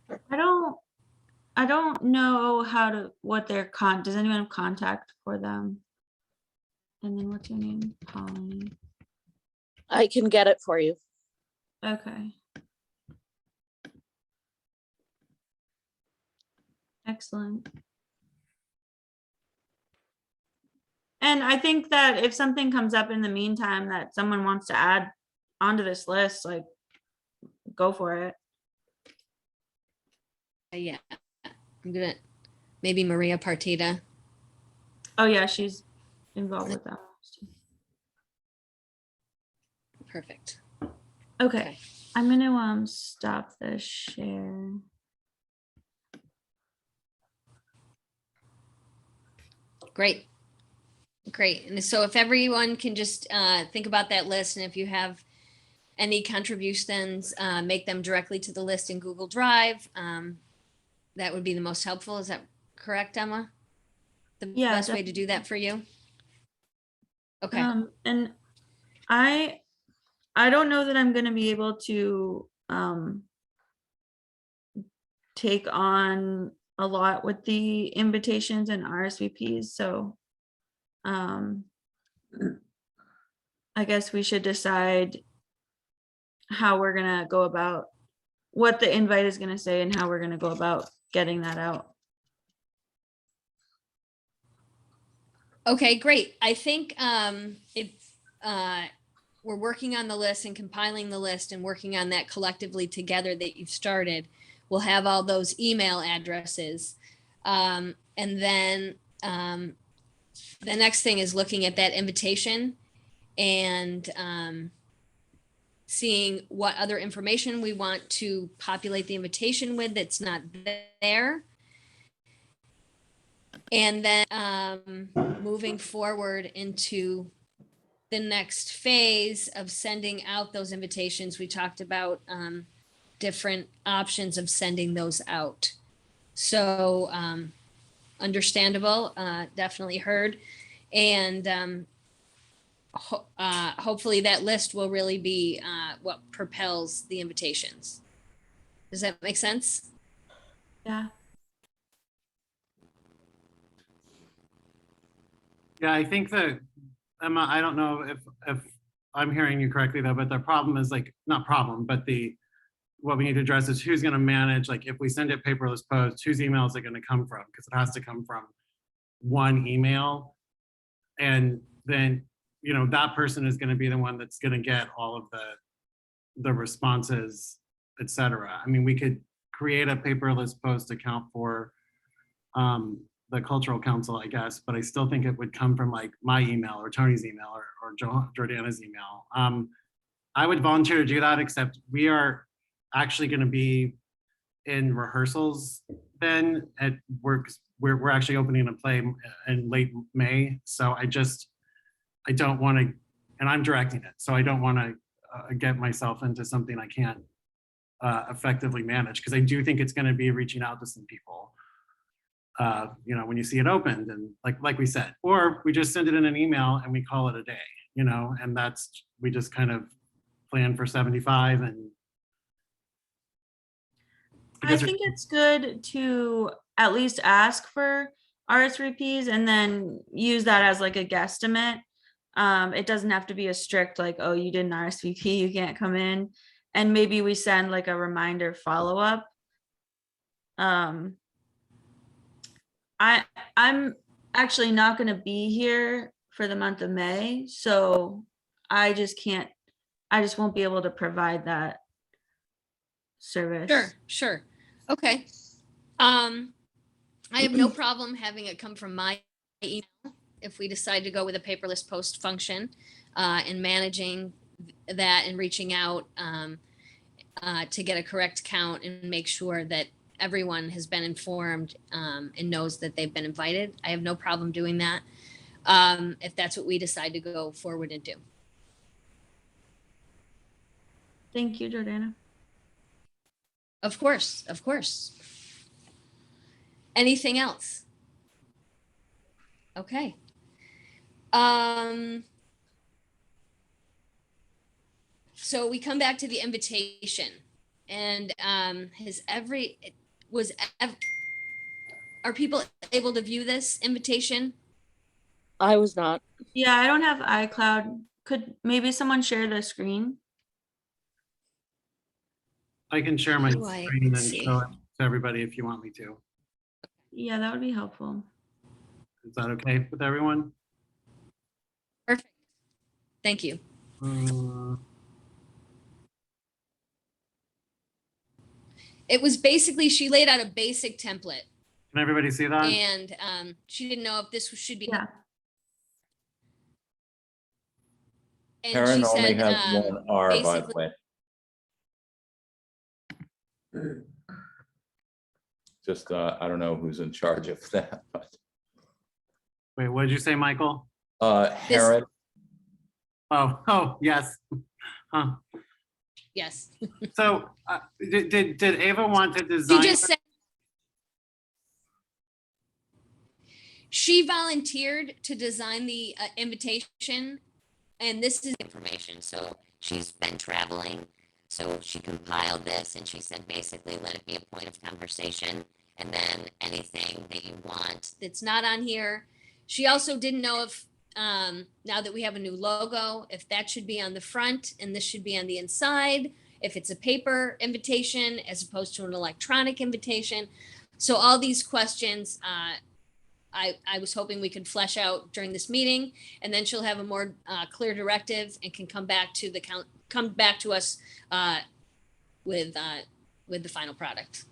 Speaker 6: I don't know what their does anyone have contact for them? And then what's your name? Pauline.
Speaker 3: I can get it for you.
Speaker 6: Okay. Excellent. And I think that if something comes up in the meantime that someone wants to add onto this list, like, go for it.
Speaker 1: Yeah. I'm gonna, maybe Maria Partida.
Speaker 6: Oh yeah, she's involved with that.
Speaker 1: Perfect.
Speaker 6: Okay, I'm gonna stop the share.
Speaker 1: Great. Great. And so if everyone can just think about that list, and if you have any contributions, make them directly to the list in Google Drive. That would be the most helpful. Is that correct, Emma? The
Speaker 6: Yeah,
Speaker 1: best way to do that for you? Okay.
Speaker 6: And I don't know that I'm going to be able to take on a lot with the invitations and RSVPs. So I guess we should decide how we're going to go about what the invite is going to say and how we're going to go about getting that out.
Speaker 1: Okay, great. I think if we're working on the list and compiling the list and working on that collectively together that you've started, we'll have all those email addresses. And then the next thing is looking at that invitation and seeing what other information we want to populate the invitation with that's not there. And then moving forward into the next phase of sending out those invitations. We talked about different options of sending those out. So understandable, definitely heard. And hopefully that list will really be what propels the invitations. Does that make sense?
Speaker 6: Yeah.
Speaker 2: Yeah, I think that, Emma, I don't know if I'm hearing you correctly though, but the problem is like, not problem, but what we need to address is who's gonna manage, like if we send it paperless post, whose email is it gonna come from? Because it has to come from one email. And then, you know, that person is gonna be the one that's gonna get all of the responses, et cetera. I mean, we could create a paperless post account for the cultural council, I guess, but I still think it would come from like my email or Tony's email or Jordana's email. I would volunteer to do that, except we are actually going to be in rehearsals then at work. We're actually opening a play in late May. So I don't want to, and I'm directing it. So I don't want to get myself into something I can't effectively manage, because I do think it's going to be reaching out to some people. You know, when you see it opened, and like we said, or we just send it in an email and we call it a day, you know, and we just kind of plan for 75. And
Speaker 6: I think it's good to at least ask for RSVPs and then use that as like a guesstimate. It doesn't have to be a strict like, oh, you did an RSVP, you can't come in. And maybe we send like a reminder follow-up. I'm actually not going to be here for the month of May, so I just won't be able to provide that service.
Speaker 1: Sure. Okay. I have no problem having it come from my email if we decide to go with a paperless post function and managing that and reaching out to get a correct count and make sure that everyone has been informed and knows that they've been invited. I have no problem doing that if that's what we decide to go forward and do.
Speaker 6: Thank you, Jordana.
Speaker 1: Of course. Anything else? Okay. So we come back to the invitation, and are people able to view this invitation?
Speaker 3: I was not.
Speaker 6: Yeah, I don't have iCloud. Could maybe someone share the screen?
Speaker 2: I can share my
Speaker 1: Oh, I
Speaker 2: screen and
Speaker 1: see.
Speaker 2: show it to everybody if you want me to.
Speaker 6: Yeah, that would be helpful.
Speaker 2: Is that okay with everyone?
Speaker 1: Perfect. Thank you. It was basically, she laid out a basic template.
Speaker 2: Can everybody see that?
Speaker 1: And she didn't know if this should be.
Speaker 6: Yeah.
Speaker 1: And
Speaker 4: Karen
Speaker 1: she
Speaker 4: only
Speaker 1: said,
Speaker 4: has one R, by the way. Just, I don't know who's in charge of that, but
Speaker 2: Wait, what did you say, Michael?
Speaker 4: Herod,
Speaker 2: Oh, yes. Huh.
Speaker 1: Yes.
Speaker 2: So did Ava want to
Speaker 1: She
Speaker 2: design?
Speaker 1: just said she volunteered to design the invitation, and this is
Speaker 5: information. So she's been traveling. So she compiled this and she said, basically, let it be a point of conversation. And then anything that you want.
Speaker 1: that's not on here. She also didn't know if, now that we have a new logo, if that should be on the front and this should be on the inside, if it's a paper invitation as opposed to an electronic invitation. So all these questions, I was hoping we could flesh out during this meeting, and then she'll have a more clear directive and can come back to us with the final product.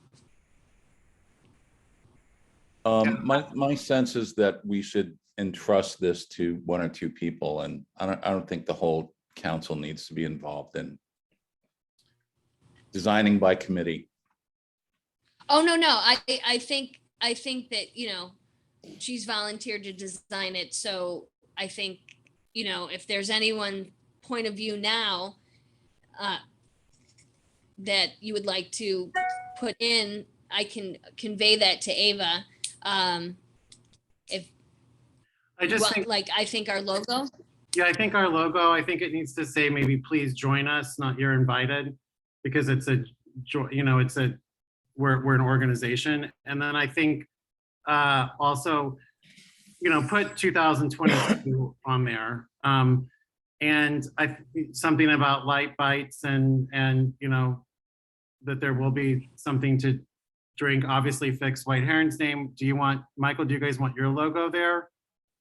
Speaker 4: my sense is that we should entrust this to one or two people, and I don't think the whole council needs to be involved in designing by committee.
Speaker 1: Oh, no, I think that, you know, she's volunteered to design it. So I think, you know, if there's anyone point of view now that you would like to put in, I can convey that to Ava. If
Speaker 2: I just think,
Speaker 1: like, I think our logo.
Speaker 2: yeah, I think our logo, I think it needs to say maybe please join us, not you're invited, because it's a, you know, it's a, we're an organization. And then I think also, you know, put 2022 on there. And something about light bites and, you know, that there will be something to drink, obviously fix White Heron's name. Do you want, Michael, do you guys want your logo there?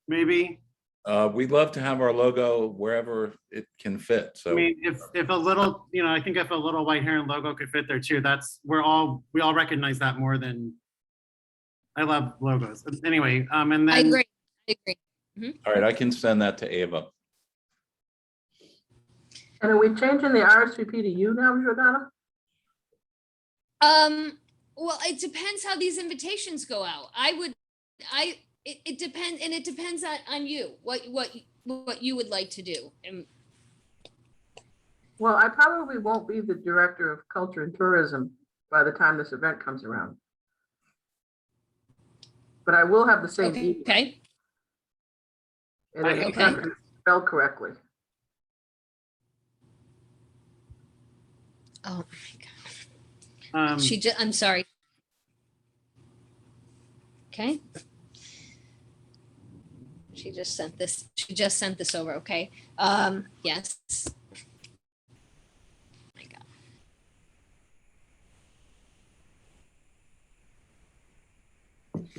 Speaker 2: Maybe?
Speaker 4: We'd love to have our logo wherever it can fit. So
Speaker 2: I mean, if a little, you know, I think if a little White Heron logo could fit there too, that's, we all recognize that more than, I love logos. Anyway, and then.
Speaker 1: I agree.
Speaker 4: all right, I can send that to Ava.
Speaker 7: And are we changing the RSVP to you now, Jordana?
Speaker 1: Well, it depends how these invitations go out. It depends, and it depends on you, what you would like to do. And
Speaker 7: Well, I probably won't be the director of culture and tourism by the time this event comes around. But I will have the same email.
Speaker 1: okay.
Speaker 7: And it
Speaker 1: Okay.
Speaker 7: has to be spelled correctly.
Speaker 1: Oh my God. I'm sorry. Okay. She just sent this over. Okay. Yes. My God.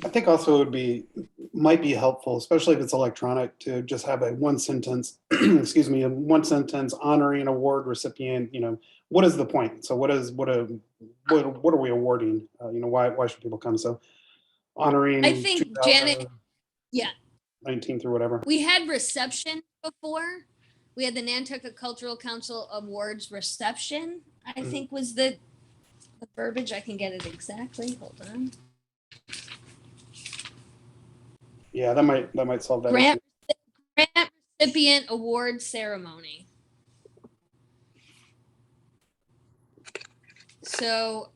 Speaker 8: I think also it might be helpful, especially if it's electronic, to just have a one sentence, excuse me, a one sentence honoring award recipient. You know, what is the point? So what are we awarding? You know, why should people come? So honoring.
Speaker 1: I think Janet, yeah,
Speaker 8: 19 through whatever.
Speaker 1: we had reception before. We had the Nantucket Cultural Council Awards reception, I think was the verbiage. I can get it exactly. Hold on.
Speaker 8: Yeah, that might solve that
Speaker 1: Grant
Speaker 8: issue.
Speaker 1: recipient award ceremony. So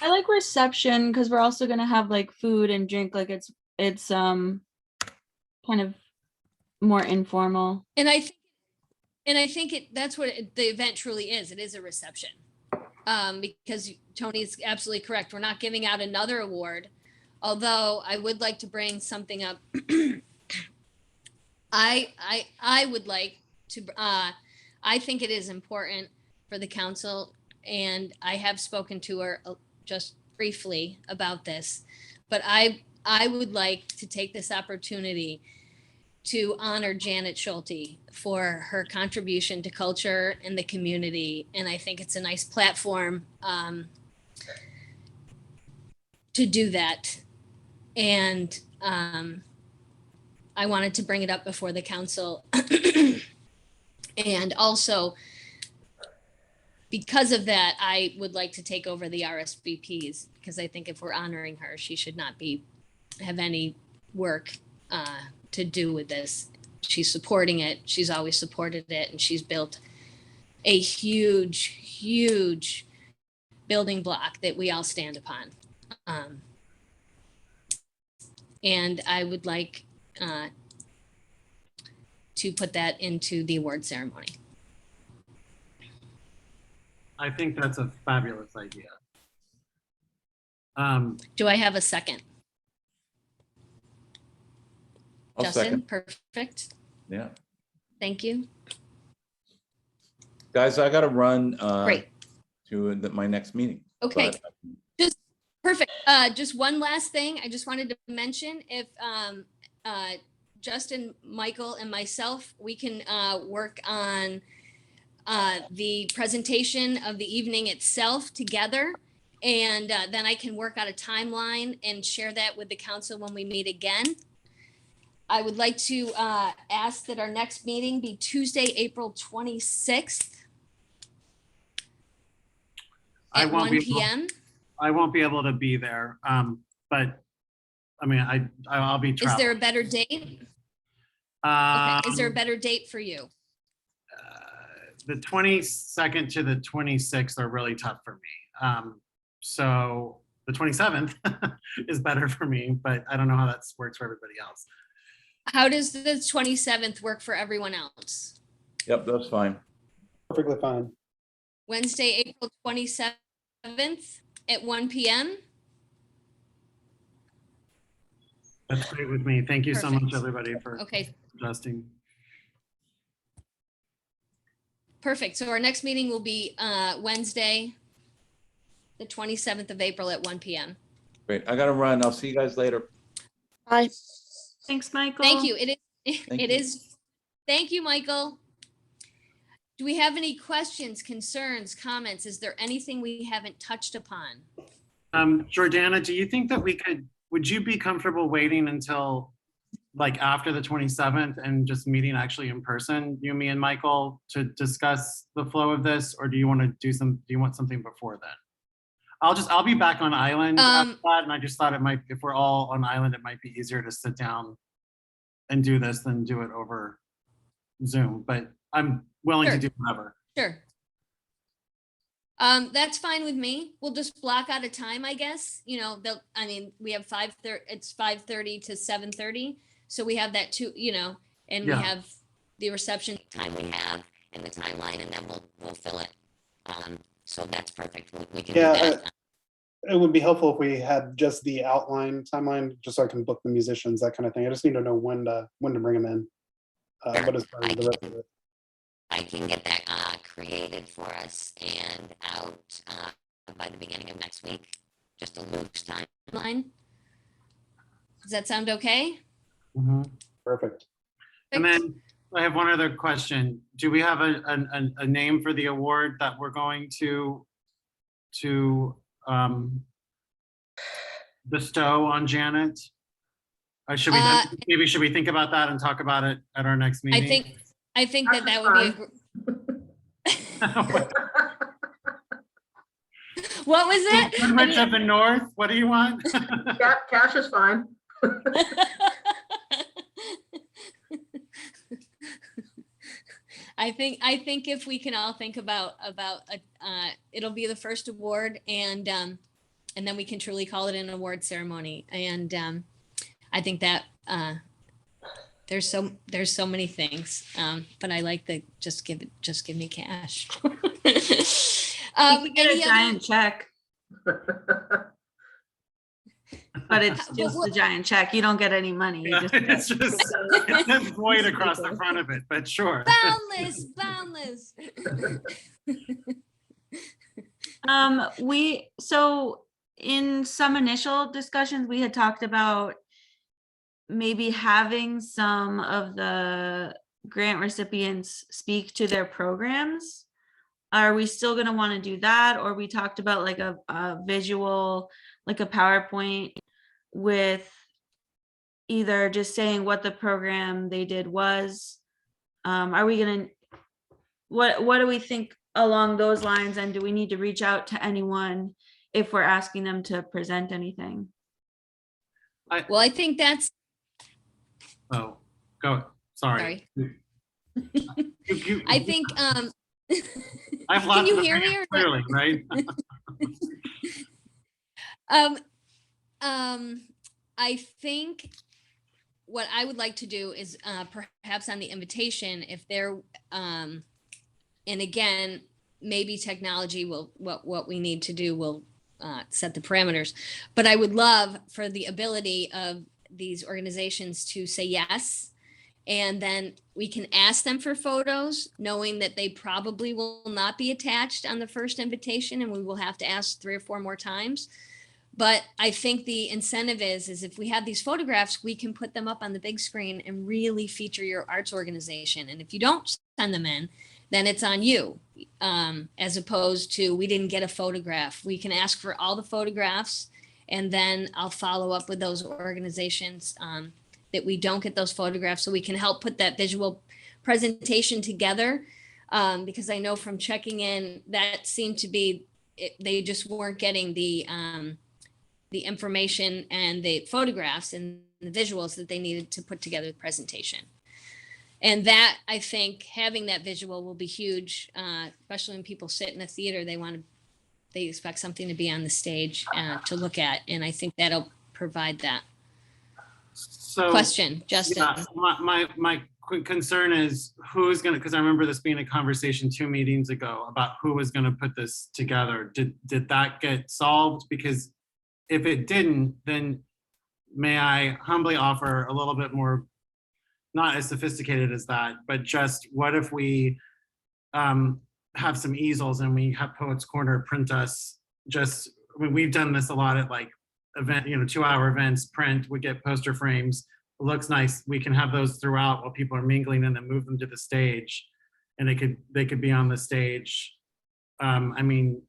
Speaker 6: I like reception because we're also gonna have like food and drink. Like it's kind of more informal.
Speaker 1: and I think that's what the event truly is. It is a reception. Because Tony is absolutely correct. We're not giving out another award, although I would like to bring something up. I would like to, I think it is important for the council, and I have spoken to her just briefly about this, but I would like to take this opportunity to honor Janet Schulte for her contribution to culture and the community. And I think it's a nice platform to do that. And I wanted to bring it up before the council. And also, because of that, I would like to take over the RSVPs, because I think if we're honoring her, she should not be have any work to do with this. She's supporting it. She's always supported it, and she's built a huge building block that we all stand upon. And I would like to put that into the award ceremony.
Speaker 2: I think that's a fabulous idea.
Speaker 1: Do I have a second?
Speaker 4: I'll
Speaker 1: Justin,
Speaker 4: second.
Speaker 1: perfect.
Speaker 4: Yeah.
Speaker 1: Thank you.
Speaker 4: Guys, I gotta run
Speaker 1: Great.
Speaker 4: to my next meeting.
Speaker 1: Okay.
Speaker 4: but-
Speaker 1: Just perfect. Just one last thing. I just wanted to mention if Justin, Michael, and myself, we can work on the presentation of the evening itself together. And then I can work out a timeline and share that with the council when we meet again. I would like to ask that our next meeting be Tuesday, April 26th
Speaker 2: I
Speaker 1: at
Speaker 2: won't
Speaker 1: 1
Speaker 2: be able-
Speaker 1: p.m.
Speaker 2: I won't be able to be there, but I mean, I'll be
Speaker 1: Is
Speaker 2: traveling.
Speaker 1: there a better date? Okay. Is there a better date for you?
Speaker 2: The 22nd to the 26th are really tough for me. So the 27th is better for me, but I don't know how that works for everybody else.
Speaker 1: How does the 27th work for everyone else?
Speaker 4: Yep, that's fine.
Speaker 8: Perfectly fine.
Speaker 1: Wednesday, April 27th at 1 p.m.
Speaker 2: That's great with me. Thank you so much,
Speaker 1: Perfect.
Speaker 2: everybody, for
Speaker 1: Okay,
Speaker 2: adjusting.
Speaker 1: perfect. So our next meeting will be Wednesday, the 27th of April at 1 p.m.
Speaker 4: Great. I gotta run. I'll see you guys later.
Speaker 3: Bye.
Speaker 6: Thanks, Michael.
Speaker 1: Thank you. It
Speaker 4: Thank you.
Speaker 1: is. Thank you, Michael. Do we have any questions, concerns, comments? Is there anything we haven't touched upon?
Speaker 2: Jordana, do you think that would you be comfortable waiting until like after the 27th and just meeting actually in person, you, me, and Michael, to discuss the flow of this? Or do you want to do you want something before then? I'll be back on island after that, and I just thought if we're all on island, it might be easier to sit down and do this than do it over Zoom, but I'm willing to do whatever.
Speaker 1: Sure. That's fine with me. We'll just block out a time, I guess. You know, we have 5:30, it's 5:30 to 7:30. So we have that too, you know, and
Speaker 2: Yeah.
Speaker 1: we have the reception.
Speaker 5: Time we have and the timeline, and then we'll fill it. So that's perfect. We can
Speaker 8: Yeah,
Speaker 5: do that.
Speaker 8: It would be helpful if we had just the outline timeline, just so I can book the musicians, that kind of thing. I just need to know when to bring them in. But as far as the rest of it,
Speaker 5: I can get that created for us and out by the beginning of next week. Just a loose time.
Speaker 1: Line. Does that sound okay?
Speaker 2: Mhm.
Speaker 8: perfect.
Speaker 2: And then I have one other question. Do we have a name for the award that we're going to bestow on Janet? Or should we think about that and talk about it at our next meeting?
Speaker 1: I think that would be what was it?
Speaker 2: Goodrich of the North, what do you want?
Speaker 7: Cash is fine.
Speaker 1: I think if we can all think about it'll be the first award, and then we can truly call it an award ceremony. And I think that there's so many things, but I like the just give me cash.
Speaker 6: You could get a giant check, but it's just a giant check. You don't get any money. You just
Speaker 2: It's just it's void across the front of it, but sure.
Speaker 1: boundless.
Speaker 6: So in some initial discussions, we had talked about maybe having some of the grant recipients speak to their programs. Are we still going to want to do that? Or we talked about like a visual, like a PowerPoint with either just saying what the program they did was. Are we going to, what do we think along those lines? And do we need to reach out to anyone if we're asking them to present anything?
Speaker 1: Well, I think that's,
Speaker 2: Oh, go, sorry.
Speaker 1: sorry.
Speaker 2: You-
Speaker 1: I think,
Speaker 2: I've
Speaker 1: can
Speaker 2: lost
Speaker 1: you
Speaker 2: the
Speaker 1: hear me
Speaker 2: video
Speaker 1: or?
Speaker 2: clearly, right?
Speaker 1: I think what I would like to do is perhaps on the invitation, if there, and again, maybe technology will, what we need to do will set the parameters. But I would love for the ability of these organizations to say yes. And then we can ask them for photos, knowing that they probably will not be attached on the first invitation, and we will have to ask 3 or 4 more times. But I think the incentive is if we have these photographs, we can put them up on the big screen and really feature your arts organization. And if you don't send them in, then it's on you, as opposed to we didn't get a photograph. We can ask for all the photographs, and then I'll follow up with those organizations that we don't get those photographs, so we can help put that visual presentation together. Because I know from checking in, that seemed to be, they just weren't getting the information and the photographs and the visuals that they needed to put together the presentation. And that, I think, having that visual will be huge, especially when people sit in a theater, they expect something to be on the stage to look at. And I think that'll provide that.
Speaker 2: So,
Speaker 1: Question, Justin.
Speaker 2: yeah, my quick concern is who's gonna, because I remember this being a conversation 2 meetings ago about who was gonna put this together. Did that get solved? Because if it didn't, then may I humbly offer a little bit more, not as sophisticated as that, but just what if we have some easels and we have Poets Corner print us just, I mean, we've done this a lot at like event, 2-hour events, print, we get poster frames, it looks nice. We can have those throughout while people are mingling and then move them to the stage, and they could be on the stage. I mean,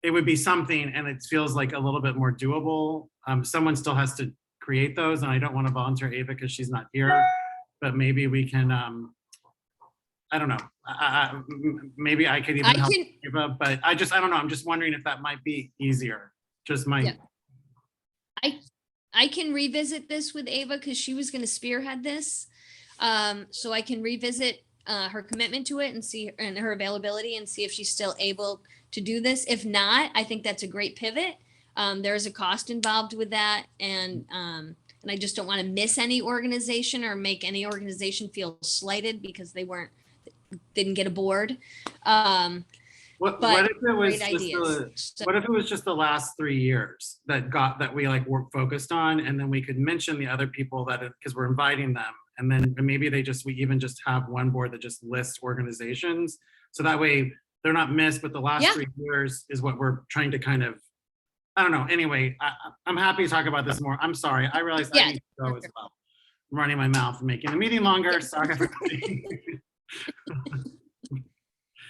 Speaker 2: it would be something, and it feels like a little bit more doable. Someone still has to create those, and I don't want to volunteer Ava because she's not here, but maybe we can, I don't know. Maybe I could even help Ava, but I don't know. I'm just wondering if that might be easier. Just my.
Speaker 1: Yeah. I can revisit this with Ava because she was going to spearhead this. So I can revisit her commitment to it and see, and her availability, and see if she's still able to do this. If not, I think that's a great pivot. There is a cost involved with that. And I just don't want to miss any organization or make any organization feel slighted because they didn't get a board.
Speaker 2: What if it was
Speaker 1: great ideas.
Speaker 2: what if it was just the last 3 years that we like were focused on, and then we could mention the other people that, because we're inviting them, and then maybe we even just have one board that just lists organizations, so that way they're not missed, but the last 3 years is what we're trying to kind of, I don't know. Anyway, I'm happy to talk about this more. I'm sorry. I realized I need to go as well. I'm running my mouth and making the meeting longer. Sorry, everybody.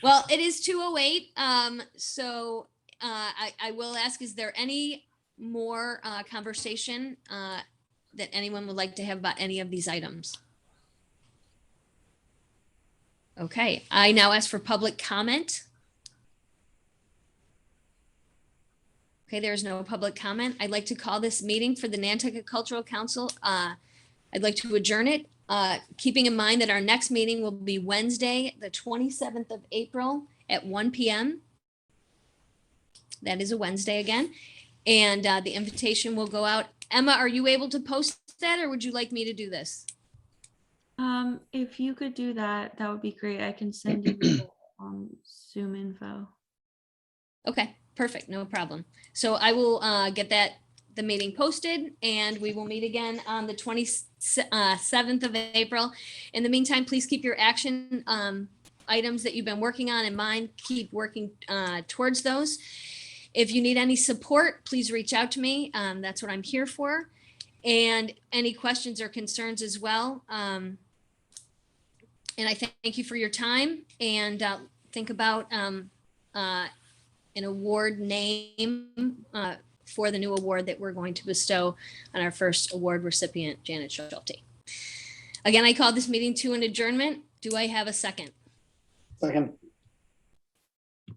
Speaker 1: Well, it is 2:08. So I will ask, is there any more conversation that anyone would like to have about any of these items? Okay, I now ask for public comment. Okay, there's no public comment. I'd like to call this meeting for the Nantucket Cultural Council. I'd like to adjourn it, keeping in mind that our next meeting will be Wednesday, the 27th of April at 1 p.m. That is a Wednesday again. And the invitation will go out. Emma, are you able to post that, or would you like me to do this?
Speaker 6: If you could do that, that would be great. I can send you the Zoom info.
Speaker 1: Okay, perfect, no problem. So I will get the meeting posted, and we will meet again on the 27th of April. In the meantime, please keep your action items that you've been working on in mind. Keep working towards those. If you need any support, please reach out to me. That's what I'm here for. And any questions or concerns as well. And I thank you for your time, and think about an award name for the new award that we're going to bestow on our first award recipient, Janet Schulte. Again, I call this meeting to an adjournment. Do I have a second?
Speaker 8: Second.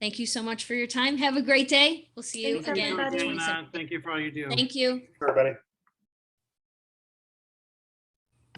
Speaker 1: Thank you so much for your time. Have a great day. We'll see you
Speaker 6: Thanks,
Speaker 1: again.
Speaker 6: everybody.
Speaker 1: on the 27th.
Speaker 2: Thank you for all you do.
Speaker 1: Thank you.
Speaker 8: Everybody.